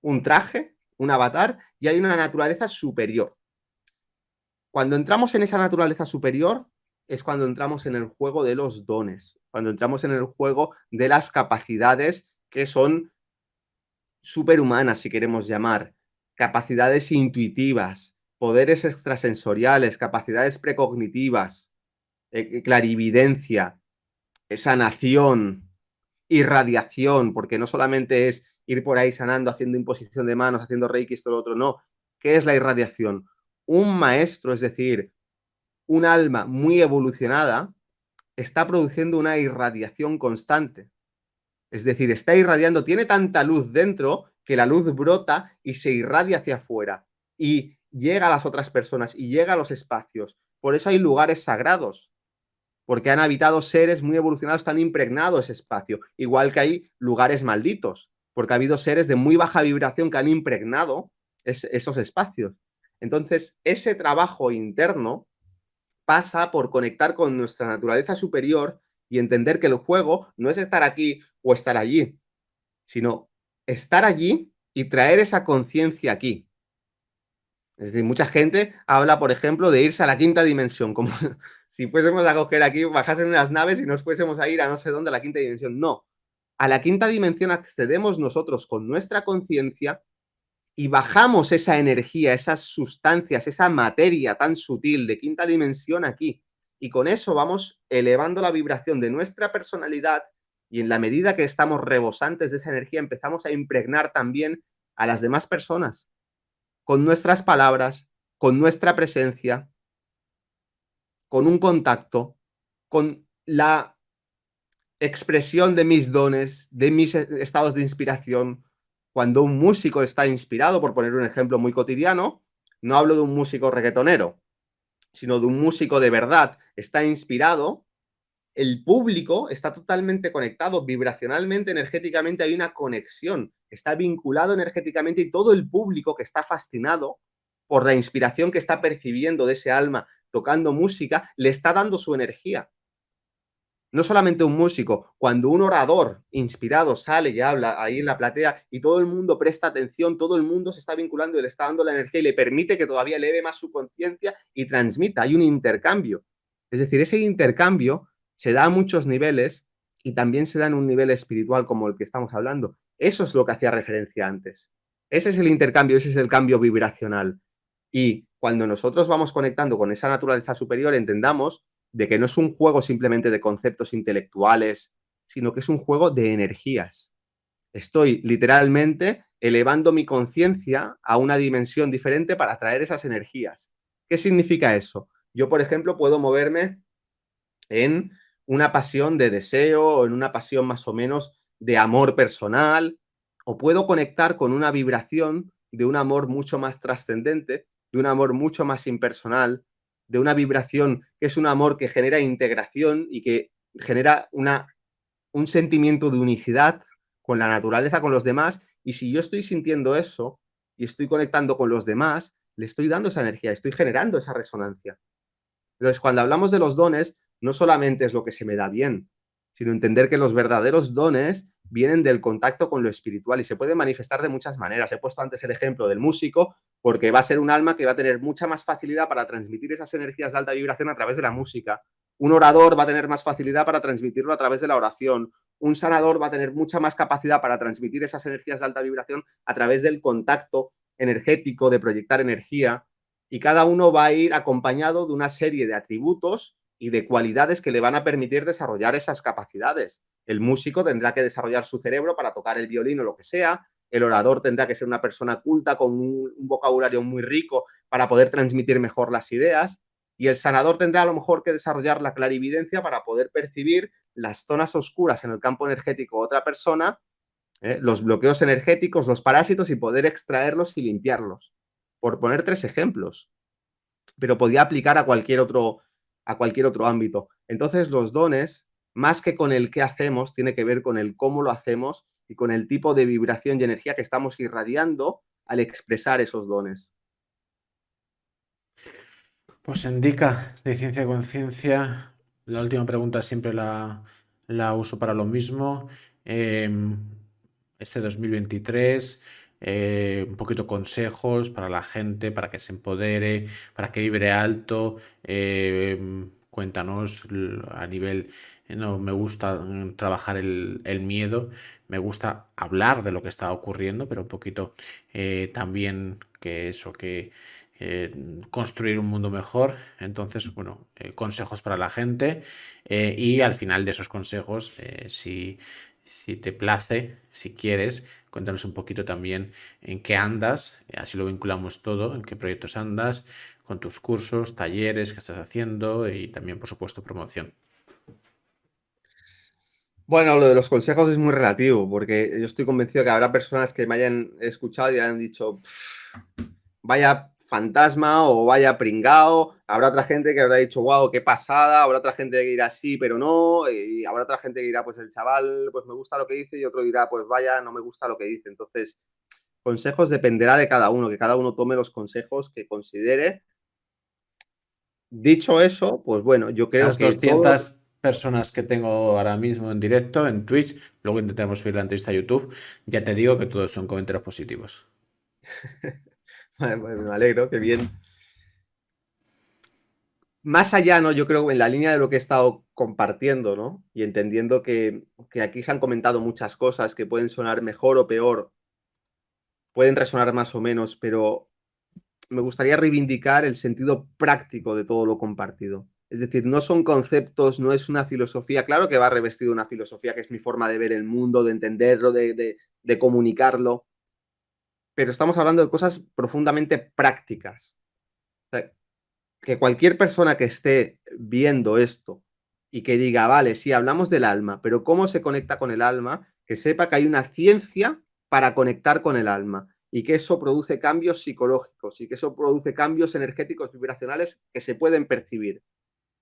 un traje, un avatar, y hay una naturaleza superior. Cuando entramos en esa naturaleza superior es cuando entramos en el juego de los dones, cuando entramos en el juego de las capacidades que son superhumanas, si queremos llamar, capacidades intuitivas, poderes extrasensoriales, capacidades precognitivas, clarividencia, sanación, irradiación, porque no solamente es ir por ahí sanando, haciendo imposición de manos, haciendo reiki, esto, lo otro, no. ¿Qué es la irradiación? Un maestro, es decir, un alma muy evolucionada, está produciendo una irradiación constante. Es decir, está irradiando, tiene tanta luz dentro que la luz brota y se irradia hacia afuera y llega a las otras personas y llega a los espacios. Por eso hay lugares sagrados, porque han habitado seres muy evolucionados que han impregnado ese espacio, igual que hay lugares malditos, porque ha habido seres de muy baja vibración que han impregnado esos espacios. Entonces, ese trabajo interno pasa por conectar con nuestra naturaleza superior y entender que el juego no es estar aquí o estar allí, sino estar allí y traer esa conciencia aquí. Es decir, mucha gente habla, por ejemplo, de irse a la quinta dimensión, como si fuésemos a coger aquí, bajasen unas naves y nos fuésemos a ir a no sé dónde, a la quinta dimensión. No, A la quinta dimensión accedemos nosotros con nuestra conciencia y bajamos esa energía, esas sustancias, esa materia tan sutil de quinta dimensión aquí. Y con eso vamos elevando la vibración de nuestra personalidad y en la medida que estamos rebosantes de esa energía empezamos a impregnar también a las demás personas con nuestras palabras, con nuestra presencia, con un contacto, con la expresión de mis dones, de mis estados de inspiración. Cuando un músico está inspirado, por poner un ejemplo muy cotidiano, no hablo de un músico reggaetonero, sino de un músico de verdad, está inspirado, el público está totalmente conectado vibracionalmente, energéticamente, hay una conexión, está vinculado energéticamente y todo el público que está fascinado por la inspiración que está percibiendo de ese alma tocando música, le está dando su energía. No solamente un músico, cuando un orador inspirado sale y habla ahí en la platea y todo el mundo presta atención, todo el mundo se está vinculando y le está dando la energía y le permite que todavía eleve más su conciencia y transmita, hay un intercambio. Es decir, ese intercambio se da a muchos niveles y también se da en un nivel espiritual como el que estamos hablando. Eso es lo que hacía referencia antes. Ese es el intercambio, ese es el cambio vibracional. Y cuando nosotros vamos conectando con esa naturaleza superior, entendamos de que no es un juego simplemente de conceptos intelectuales, sino que es un juego de energías. Estoy literalmente elevando mi conciencia a una dimensión diferente para atraer esas energías. ¿Qué significa eso? Yo, por ejemplo, puedo moverme en una pasión de deseo o en una pasión más o menos de amor personal, o puedo conectar con una vibración de un amor mucho más trascendente, de un amor mucho más impersonal, de una vibración que es un amor que genera integración y que genera un sentimiento de unicidad con la naturaleza, con los demás, y si yo estoy sintiendo eso y estoy conectando con los demás, le estoy dando esa energía, estoy generando esa resonancia. Entonces, cuando hablamos de los dones, no solamente es lo que se me da bien, sino entender que los verdaderos dones vienen del contacto con lo espiritual y se pueden manifestar de muchas maneras. He puesto antes el ejemplo del músico porque va a ser un alma que va a tener mucha más facilidad para transmitir esas energías de alta vibración a través de la música. Un orador va a tener más facilidad para transmitirlo a través de la oración. Un sanador va a tener mucha más capacidad para transmitir esas energías de alta vibración a través del contacto energético, de proyectar energía, y cada uno va a ir acompañado de una serie de atributos y de cualidades que le van a permitir desarrollar esas capacidades. El músico tendrá que desarrollar su cerebro para tocar el violín o lo que sea, el orador tendrá que ser una persona culta con un vocabulario muy rico para poder transmitir mejor las ideas, y el sanador tendrá a lo mejor que desarrollar la clarividencia para poder percibir las zonas oscuras en el campo energético de otra persona, los bloqueos energéticos, los parásitos y poder extraerlos y limpiarlos. Por poner tres ejemplos, pero podía aplicar a cualquier otro ámbito. Entonces, los dones, más que con el qué hacemos, tiene que ver con el cómo lo hacemos y con el tipo de vibración y energía que estamos irradiando al expresar esos dones. Pues indica de ciencia y conciencia. La última pregunta siempre la uso para lo mismo. Este 2023, un poquito consejos para la gente, para que se empodere, para que vibre alto. Cuéntanos a nivel, no me gusta trabajar el miedo, me gusta hablar de lo que está ocurriendo, pero un poquito también que eso, que construir un mundo mejor. Entonces, bueno, consejos para la gente, y al final de esos consejos, si te place, si quieres, cuéntanos un poquito también en qué andas, así lo vinculamos todo, en qué proyectos andas, con tus cursos, talleres que estás haciendo y también, por supuesto, promoción. Bueno, lo de los consejos es muy relativo, porque yo estoy convencido que habrá personas que me hayan escuchado y hayan dicho, vaya fantasma o vaya pringao, habrá otra gente que habrá dicho, wow, qué pasada, habrá otra gente que dirá sí, pero no, y habrá otra gente que dirá, pues el chaval, pues me gusta lo que dice, y otro dirá, pues vaya, no me gusta lo que dice. Entonces, consejos dependerá de cada uno, que cada uno tome los consejos que considere. Dicho eso, pues bueno, yo creo Las que todo lo que... 200 personas que tengo ahora mismo en directo en Twitch, luego intentaremos subir la entrevista a YouTube, ya te digo que todos son comentarios positivos. Me alegro, qué bien. más allá, ¿no? Yo creo en la línea de lo que he estado compartiendo, ¿no? Y entendiendo que aquí se han comentado muchas cosas que pueden sonar mejor o peor, pueden resonar más o menos, pero me gustaría reivindicar el sentido práctico de todo lo compartido. Es decir, no son conceptos, no es una filosofía. Claro que va revestido de una filosofía que es mi forma de ver el mundo, de entenderlo, de comunicarlo, pero estamos hablando de cosas profundamente prácticas. O sea, que cualquier persona que esté viendo esto y que diga, vale, sí, hablamos del alma, pero ¿cómo se conecta con el alma? Que sepa que hay una ciencia para conectar con el alma y que eso produce cambios psicológicos y que eso produce cambios energéticos vibracionales que se pueden percibir.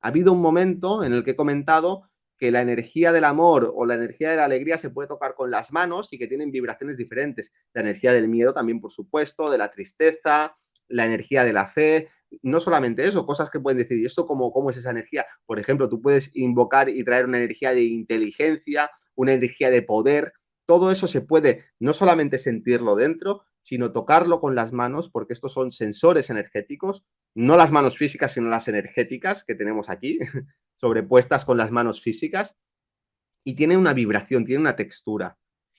Ha habido un momento en el que he comentado que la energía del amor o la energía de la alegría se puede tocar con las manos y que tienen vibraciones diferentes. La energía del miedo también, por supuesto, de la tristeza, la energía de la fe. No solamente eso, cosas que pueden decir, ¿y esto cómo es esa energía? Por ejemplo, tú puedes invocar y traer una energía de inteligencia, una energía de poder. Todo eso se puede no solamente sentirlo dentro, sino tocarlo con las manos, porque estos son sensores energéticos, no las manos físicas, sino las energéticas que tenemos aquí, sobrepuestas con las manos físicas, y tiene una vibración, tiene una textura.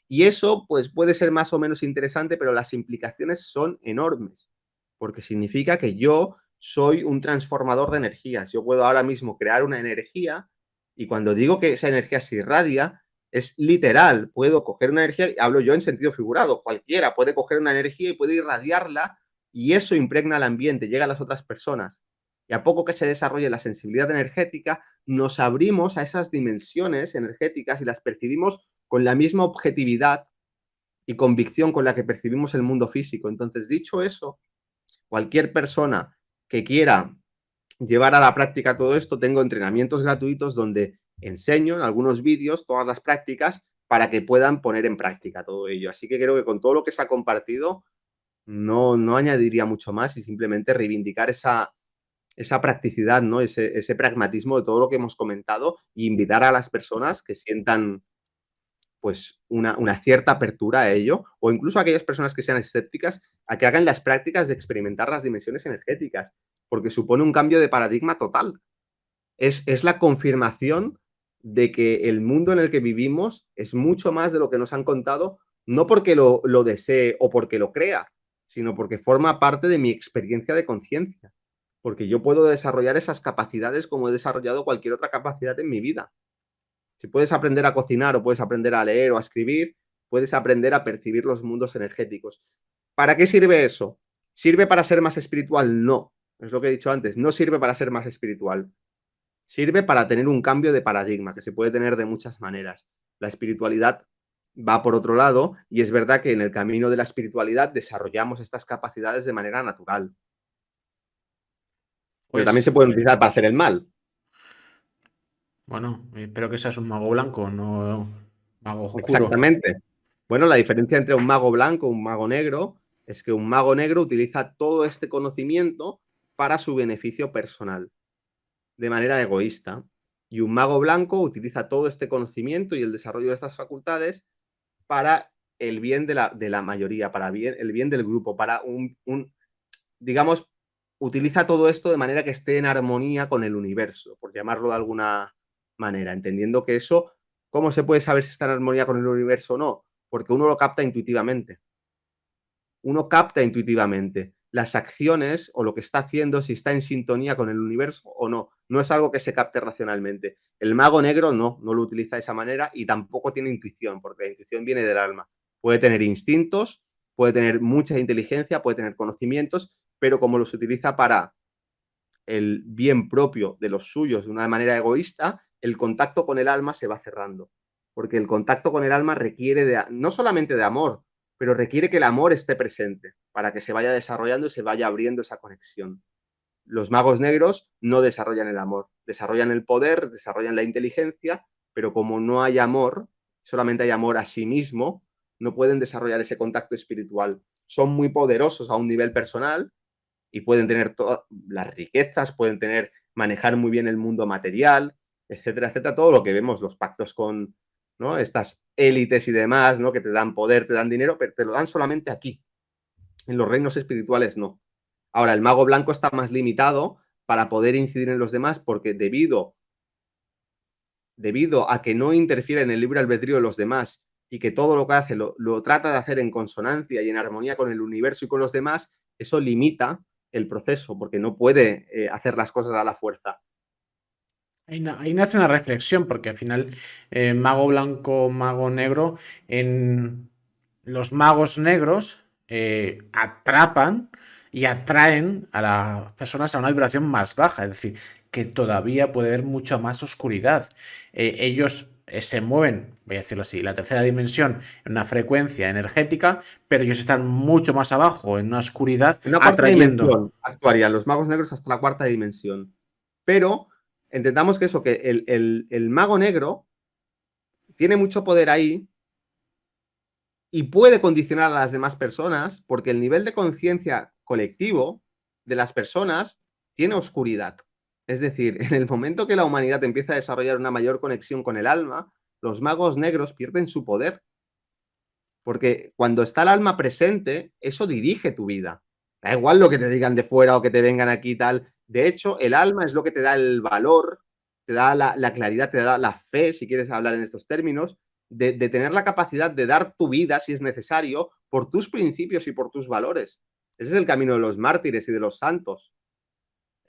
Y eso pues puede ser más o menos interesante, pero las implicaciones son enormes, porque significa que yo soy un transformador de energías. Yo puedo ahora mismo crear una energía y cuando digo que esa energía se irradia, es literal. Puedo coger una energía, hablo yo en sentido figurado, cualquiera puede coger una energía y puede irradiarla y eso impregna el ambiente, llega a las otras personas. Y a poco que se desarrolle la sensibilidad energética, nos abrimos a esas dimensiones energéticas y las percibimos con la misma objetividad y convicción con la que percibimos el mundo físico. Entonces, dicho eso, cualquier persona que quiera llevar a la práctica todo esto, tengo entrenamientos gratuitos donde enseño en algunos vídeos todas las prácticas para que puedan poner en práctica todo ello. Así que creo que con todo lo que se ha compartido, no añadiría mucho más y simplemente reivindicar esa practicidad, ¿no? Ese pragmatismo de todo lo que hemos comentado e invitar a las personas que sientan pues una cierta apertura a ello, o incluso a aquellas personas que sean escépticas, a que hagan las prácticas de experimentar las dimensiones energéticas, porque supone un cambio de paradigma total. Es la confirmación de que el mundo en el que vivimos es mucho más de lo que nos han contado, no porque lo desee o porque lo crea, sino porque forma parte de mi experiencia de conciencia. Porque yo puedo desarrollar esas capacidades como he desarrollado cualquier otra capacidad en mi vida. Si puedes aprender a cocinar o puedes aprender a leer o a escribir, puedes aprender a percibir los mundos energéticos. ¿Para qué sirve eso? ¿Sirve para ser más espiritual? No. Es lo que he dicho antes. No sirve para ser más espiritual. Sirve para tener un cambio de paradigma, que se puede tener de muchas maneras. La espiritualidad va por otro lado y es verdad que en el camino de la espiritualidad desarrollamos estas capacidades de manera natural. Pero también Pues, se pueden utilizar para hacer el mal. bueno, espero que seas un mago blanco, no mago oscuro. Exactamente. Bueno, la diferencia entre un mago blanco y un mago negro es que un mago negro utiliza todo este conocimiento para su beneficio personal, de manera egoísta. Y un mago blanco utiliza todo este conocimiento y el desarrollo de estas facultades para el bien de la mayoría, para el bien del grupo, para digamos, utiliza todo esto de manera que esté en armonía con el universo, por llamarlo de alguna manera, entendiendo que eso, ¿cómo se puede saber si está en armonía con el universo o no? Porque uno lo capta intuitivamente. Uno capta intuitivamente las acciones o lo que está haciendo, si está en sintonía con el universo o no. No es algo que se capte racionalmente. El mago negro no lo utiliza de esa manera y tampoco tiene intuición, porque la intuición viene del alma. Puede tener instintos, puede tener mucha inteligencia, puede tener conocimientos, pero como los utiliza para el bien propio de los suyos de una manera egoísta, el contacto con el alma se va cerrando. Porque el contacto con el alma requiere no solamente de amor, pero requiere que el amor esté presente para que se vaya desarrollando y se vaya abriendo esa conexión. Los magos negros no desarrollan el amor, desarrollan el poder, desarrollan la inteligencia, pero como no hay amor, solamente hay amor a sí mismo, no pueden desarrollar ese contacto espiritual. Son muy poderosos a un nivel personal, y pueden tener todas las riquezas, pueden tener, manejar muy bien el mundo material, etcétera, etcétera, todo lo que vemos, los pactos con, ¿no? Estas élites y demás, ¿no? Que te dan poder, te dan dinero, pero te lo dan solamente aquí. En los reinos espirituales no. Ahora, el mago blanco está más limitado para poder incidir en los demás, porque debido a que no interfiere en el libre albedrío de los demás y que todo lo que hace lo trata de hacer en consonancia y en armonía con el universo y con los demás, eso limita el proceso, porque no puede hacer las cosas a la fuerza. Ahí nace una reflexión, porque al final, mago blanco, mago negro, en los magos negros atrapan y atraen a las personas a una vibración más baja, es decir, que todavía puede haber mucha más oscuridad. Ellos se mueven, voy a decirlo así, la tercera dimensión en una frecuencia energética, pero ellos están mucho más abajo, en una oscuridad, En una cuarta atrayendo. dimensión actuarían los magos negros hasta la cuarta dimensión. Pero entendamos que eso, que el mago negro tiene mucho poder ahí y puede condicionar a las demás personas porque el nivel de conciencia colectivo de las personas tiene oscuridad. Es decir, en el momento que la humanidad empieza a desarrollar una mayor conexión con el alma, los magos negros pierden su poder. Porque cuando está el alma presente, eso dirige tu vida. Da igual lo que te digan de fuera o que te vengan aquí y tal. De hecho, el alma es lo que te da el valor, te da la claridad, te da la fe, si quieres hablar en estos términos, de tener la capacidad de dar tu vida, si es necesario, por tus principios y por tus valores. Ese es el camino de los mártires y de los santos.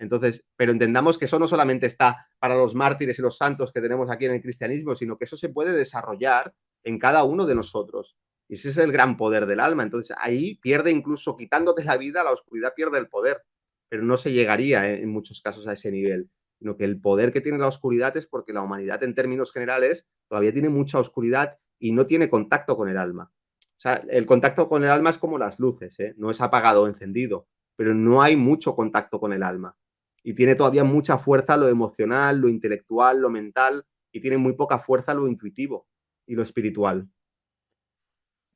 Entonces, pero entendamos que eso no solamente está para los mártires y los santos que tenemos aquí en el cristianismo, sino que eso se puede desarrollar en cada uno de nosotros. Y ese es el gran poder del alma. Entonces, ahí pierde, incluso quitándote la vida, la oscuridad pierde el poder. Pero no se llegaría en muchos casos a ese nivel, sino que el poder que tiene la oscuridad es porque la humanidad, en términos generales, todavía tiene mucha oscuridad y no tiene contacto con el alma. O sea, el contacto con el alma es como las luces, ¿eh? No es apagado o encendido, pero no hay mucho contacto con el alma. Y tiene todavía mucha fuerza lo emocional, lo intelectual, lo mental, y tiene muy poca fuerza lo intuitivo y lo espiritual.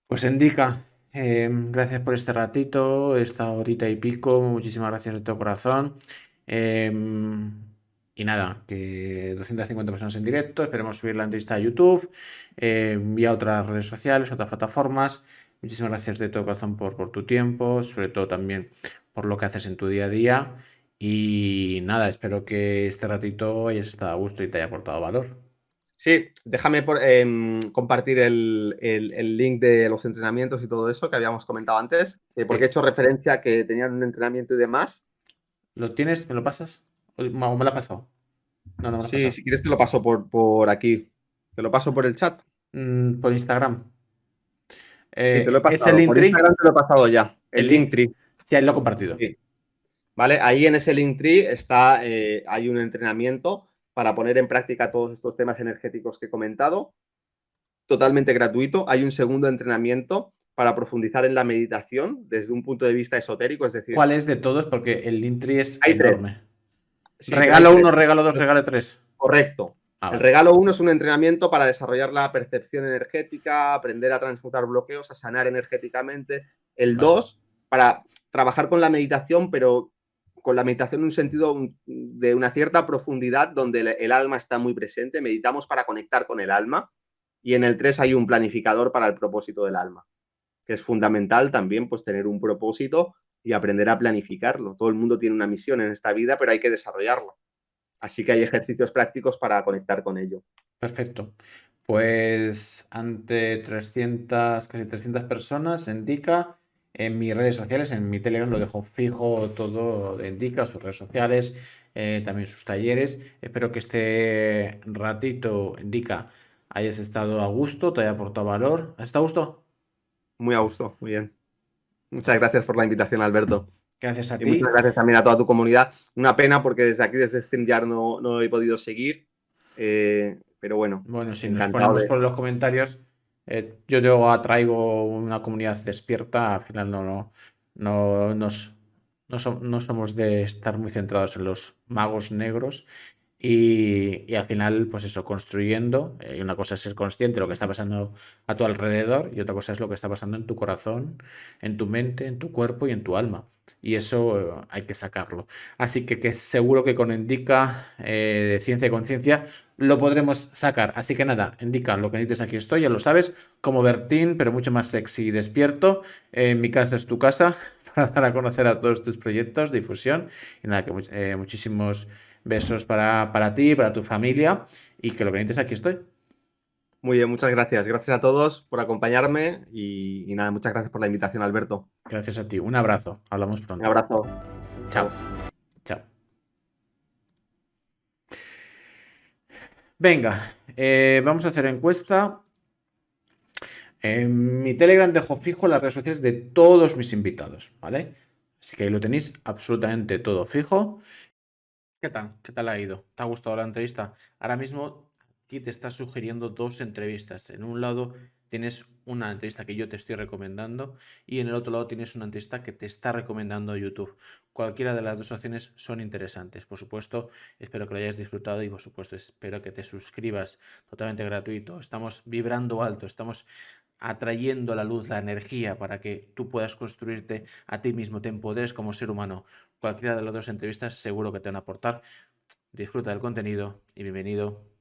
Pues indica, gracias por este ratito, esta horita y pico, muchísimas gracias de todo corazón. Y nada, que 250 personas en directo, esperemos subir la entrevista a YouTube y a otras redes sociales, otras plataformas. Muchísimas gracias de todo corazón por tu tiempo, sobre todo también por lo que haces en tu día a día. Y nada, espero que este ratito hayas estado a gusto y te haya aportado valor. Sí, déjame compartir el link de los entrenamientos y todo eso que habíamos comentado antes, porque he hecho referencia a que tenían un entrenamiento y demás. ¿Lo tienes? ¿Me lo pasas? ¿O me lo ha pasado? No, no me lo has Sí, pasado. si quieres te lo paso por aquí. Te lo paso por el chat. Por Instagram. Sí, te lo he ¿Es el pasado. Por Linktree? Instagram te lo he pasado ya. El El link. Linktree. Sí, ahí lo he compartido. Sí. ¿Vale? Ahí en ese Linktree está, hay un entrenamiento para poner en práctica todos estos temas energéticos que he comentado, totalmente gratuito. Hay un segundo entrenamiento para profundizar en la meditación desde un punto de vista esotérico, es decir, ¿Cuál es de todos? Porque el Linktree es hay tres. enorme. Sí, pero hay Regalo tres. 1, regalo 2, regalo 3. Correcto. Ah, El vale. regalo 1 es un entrenamiento para desarrollar la percepción energética, aprender a transmutar bloqueos, a sanar energéticamente. El Vale. 2, para trabajar con la meditación, pero con la meditación en un sentido de una cierta profundidad donde el alma está muy presente. Meditamos para conectar con el alma. Y en el 3 hay un planificador para el propósito del alma, que es fundamental también pues tener un propósito y aprender a planificarlo. Todo el mundo tiene una misión en esta vida, pero hay que desarrollarlo. Así que hay ejercicios prácticos para conectar con ello. Perfecto. Pues ante 300, casi 300 personas en Dica, en mis redes sociales, en mi Telegram lo dejo fijo todo en Dica, sus redes sociales, también sus talleres. Espero que este ratito en Dica hayas estado a gusto, te haya aportado valor. ¿Has estado a gusto? Muy a gusto, muy bien. Muchas gracias por la invitación, Alberto. Gracias a Y muchas ti. gracias también a toda tu comunidad. Una pena porque desde aquí, desde StreamYard, no he podido seguir. Pero bueno, Bueno, si nos encantado ponemos de... por los comentarios, yo atraigo una comunidad despierta. Al final no, no somos de estar muy centrados en los magos negros. Y al final, pues eso, construyendo. Una cosa es ser consciente de lo que está pasando a tu alrededor y otra cosa es lo que está pasando en tu corazón, en tu mente, en tu cuerpo y en tu alma. Y eso hay que sacarlo. Así que seguro que con Indica de Ciencia y Conciencia lo podremos sacar. Así que nada, Indica, lo que necesites aquí estoy, ya lo sabes, como Bertín, pero mucho más sexy y despierto. Mi casa es tu casa, para dar a conocer a todos tus proyectos de difusión. Y nada, que muchísimos besos para ti, para tu familia y que lo que necesites aquí estoy. Muy bien, muchas gracias. Gracias a todos por acompañarme y nada, muchas gracias por la invitación, Alberto. Gracias a ti. Un abrazo. Hablamos Un pronto. abrazo. Chao. Chao. Chao. Venga, vamos a hacer encuesta. En mi Telegram dejo fijo las redes sociales de todos mis invitados, ¿vale? Así que ahí lo tenéis absolutamente todo fijo. ¿Qué tal? ¿Qué tal ha ido? ¿Te ha gustado la entrevista? Ahora mismo aquí te está sugiriendo dos entrevistas. En un lado tienes una entrevista que yo te estoy recomendando y en el otro lado tienes una entrevista que te está recomendando YouTube. Cualquiera de las dos opciones son interesantes. Por supuesto, espero que lo hayas disfrutado y por supuesto espero que te suscribas totalmente gratuito. Estamos vibrando alto, estamos atrayendo la luz, la energía para que tú puedas construirte a ti mismo, te empoderes como ser humano. Cualquiera de las dos entrevistas seguro que te van a aportar. Disfruta del contenido y bienvenido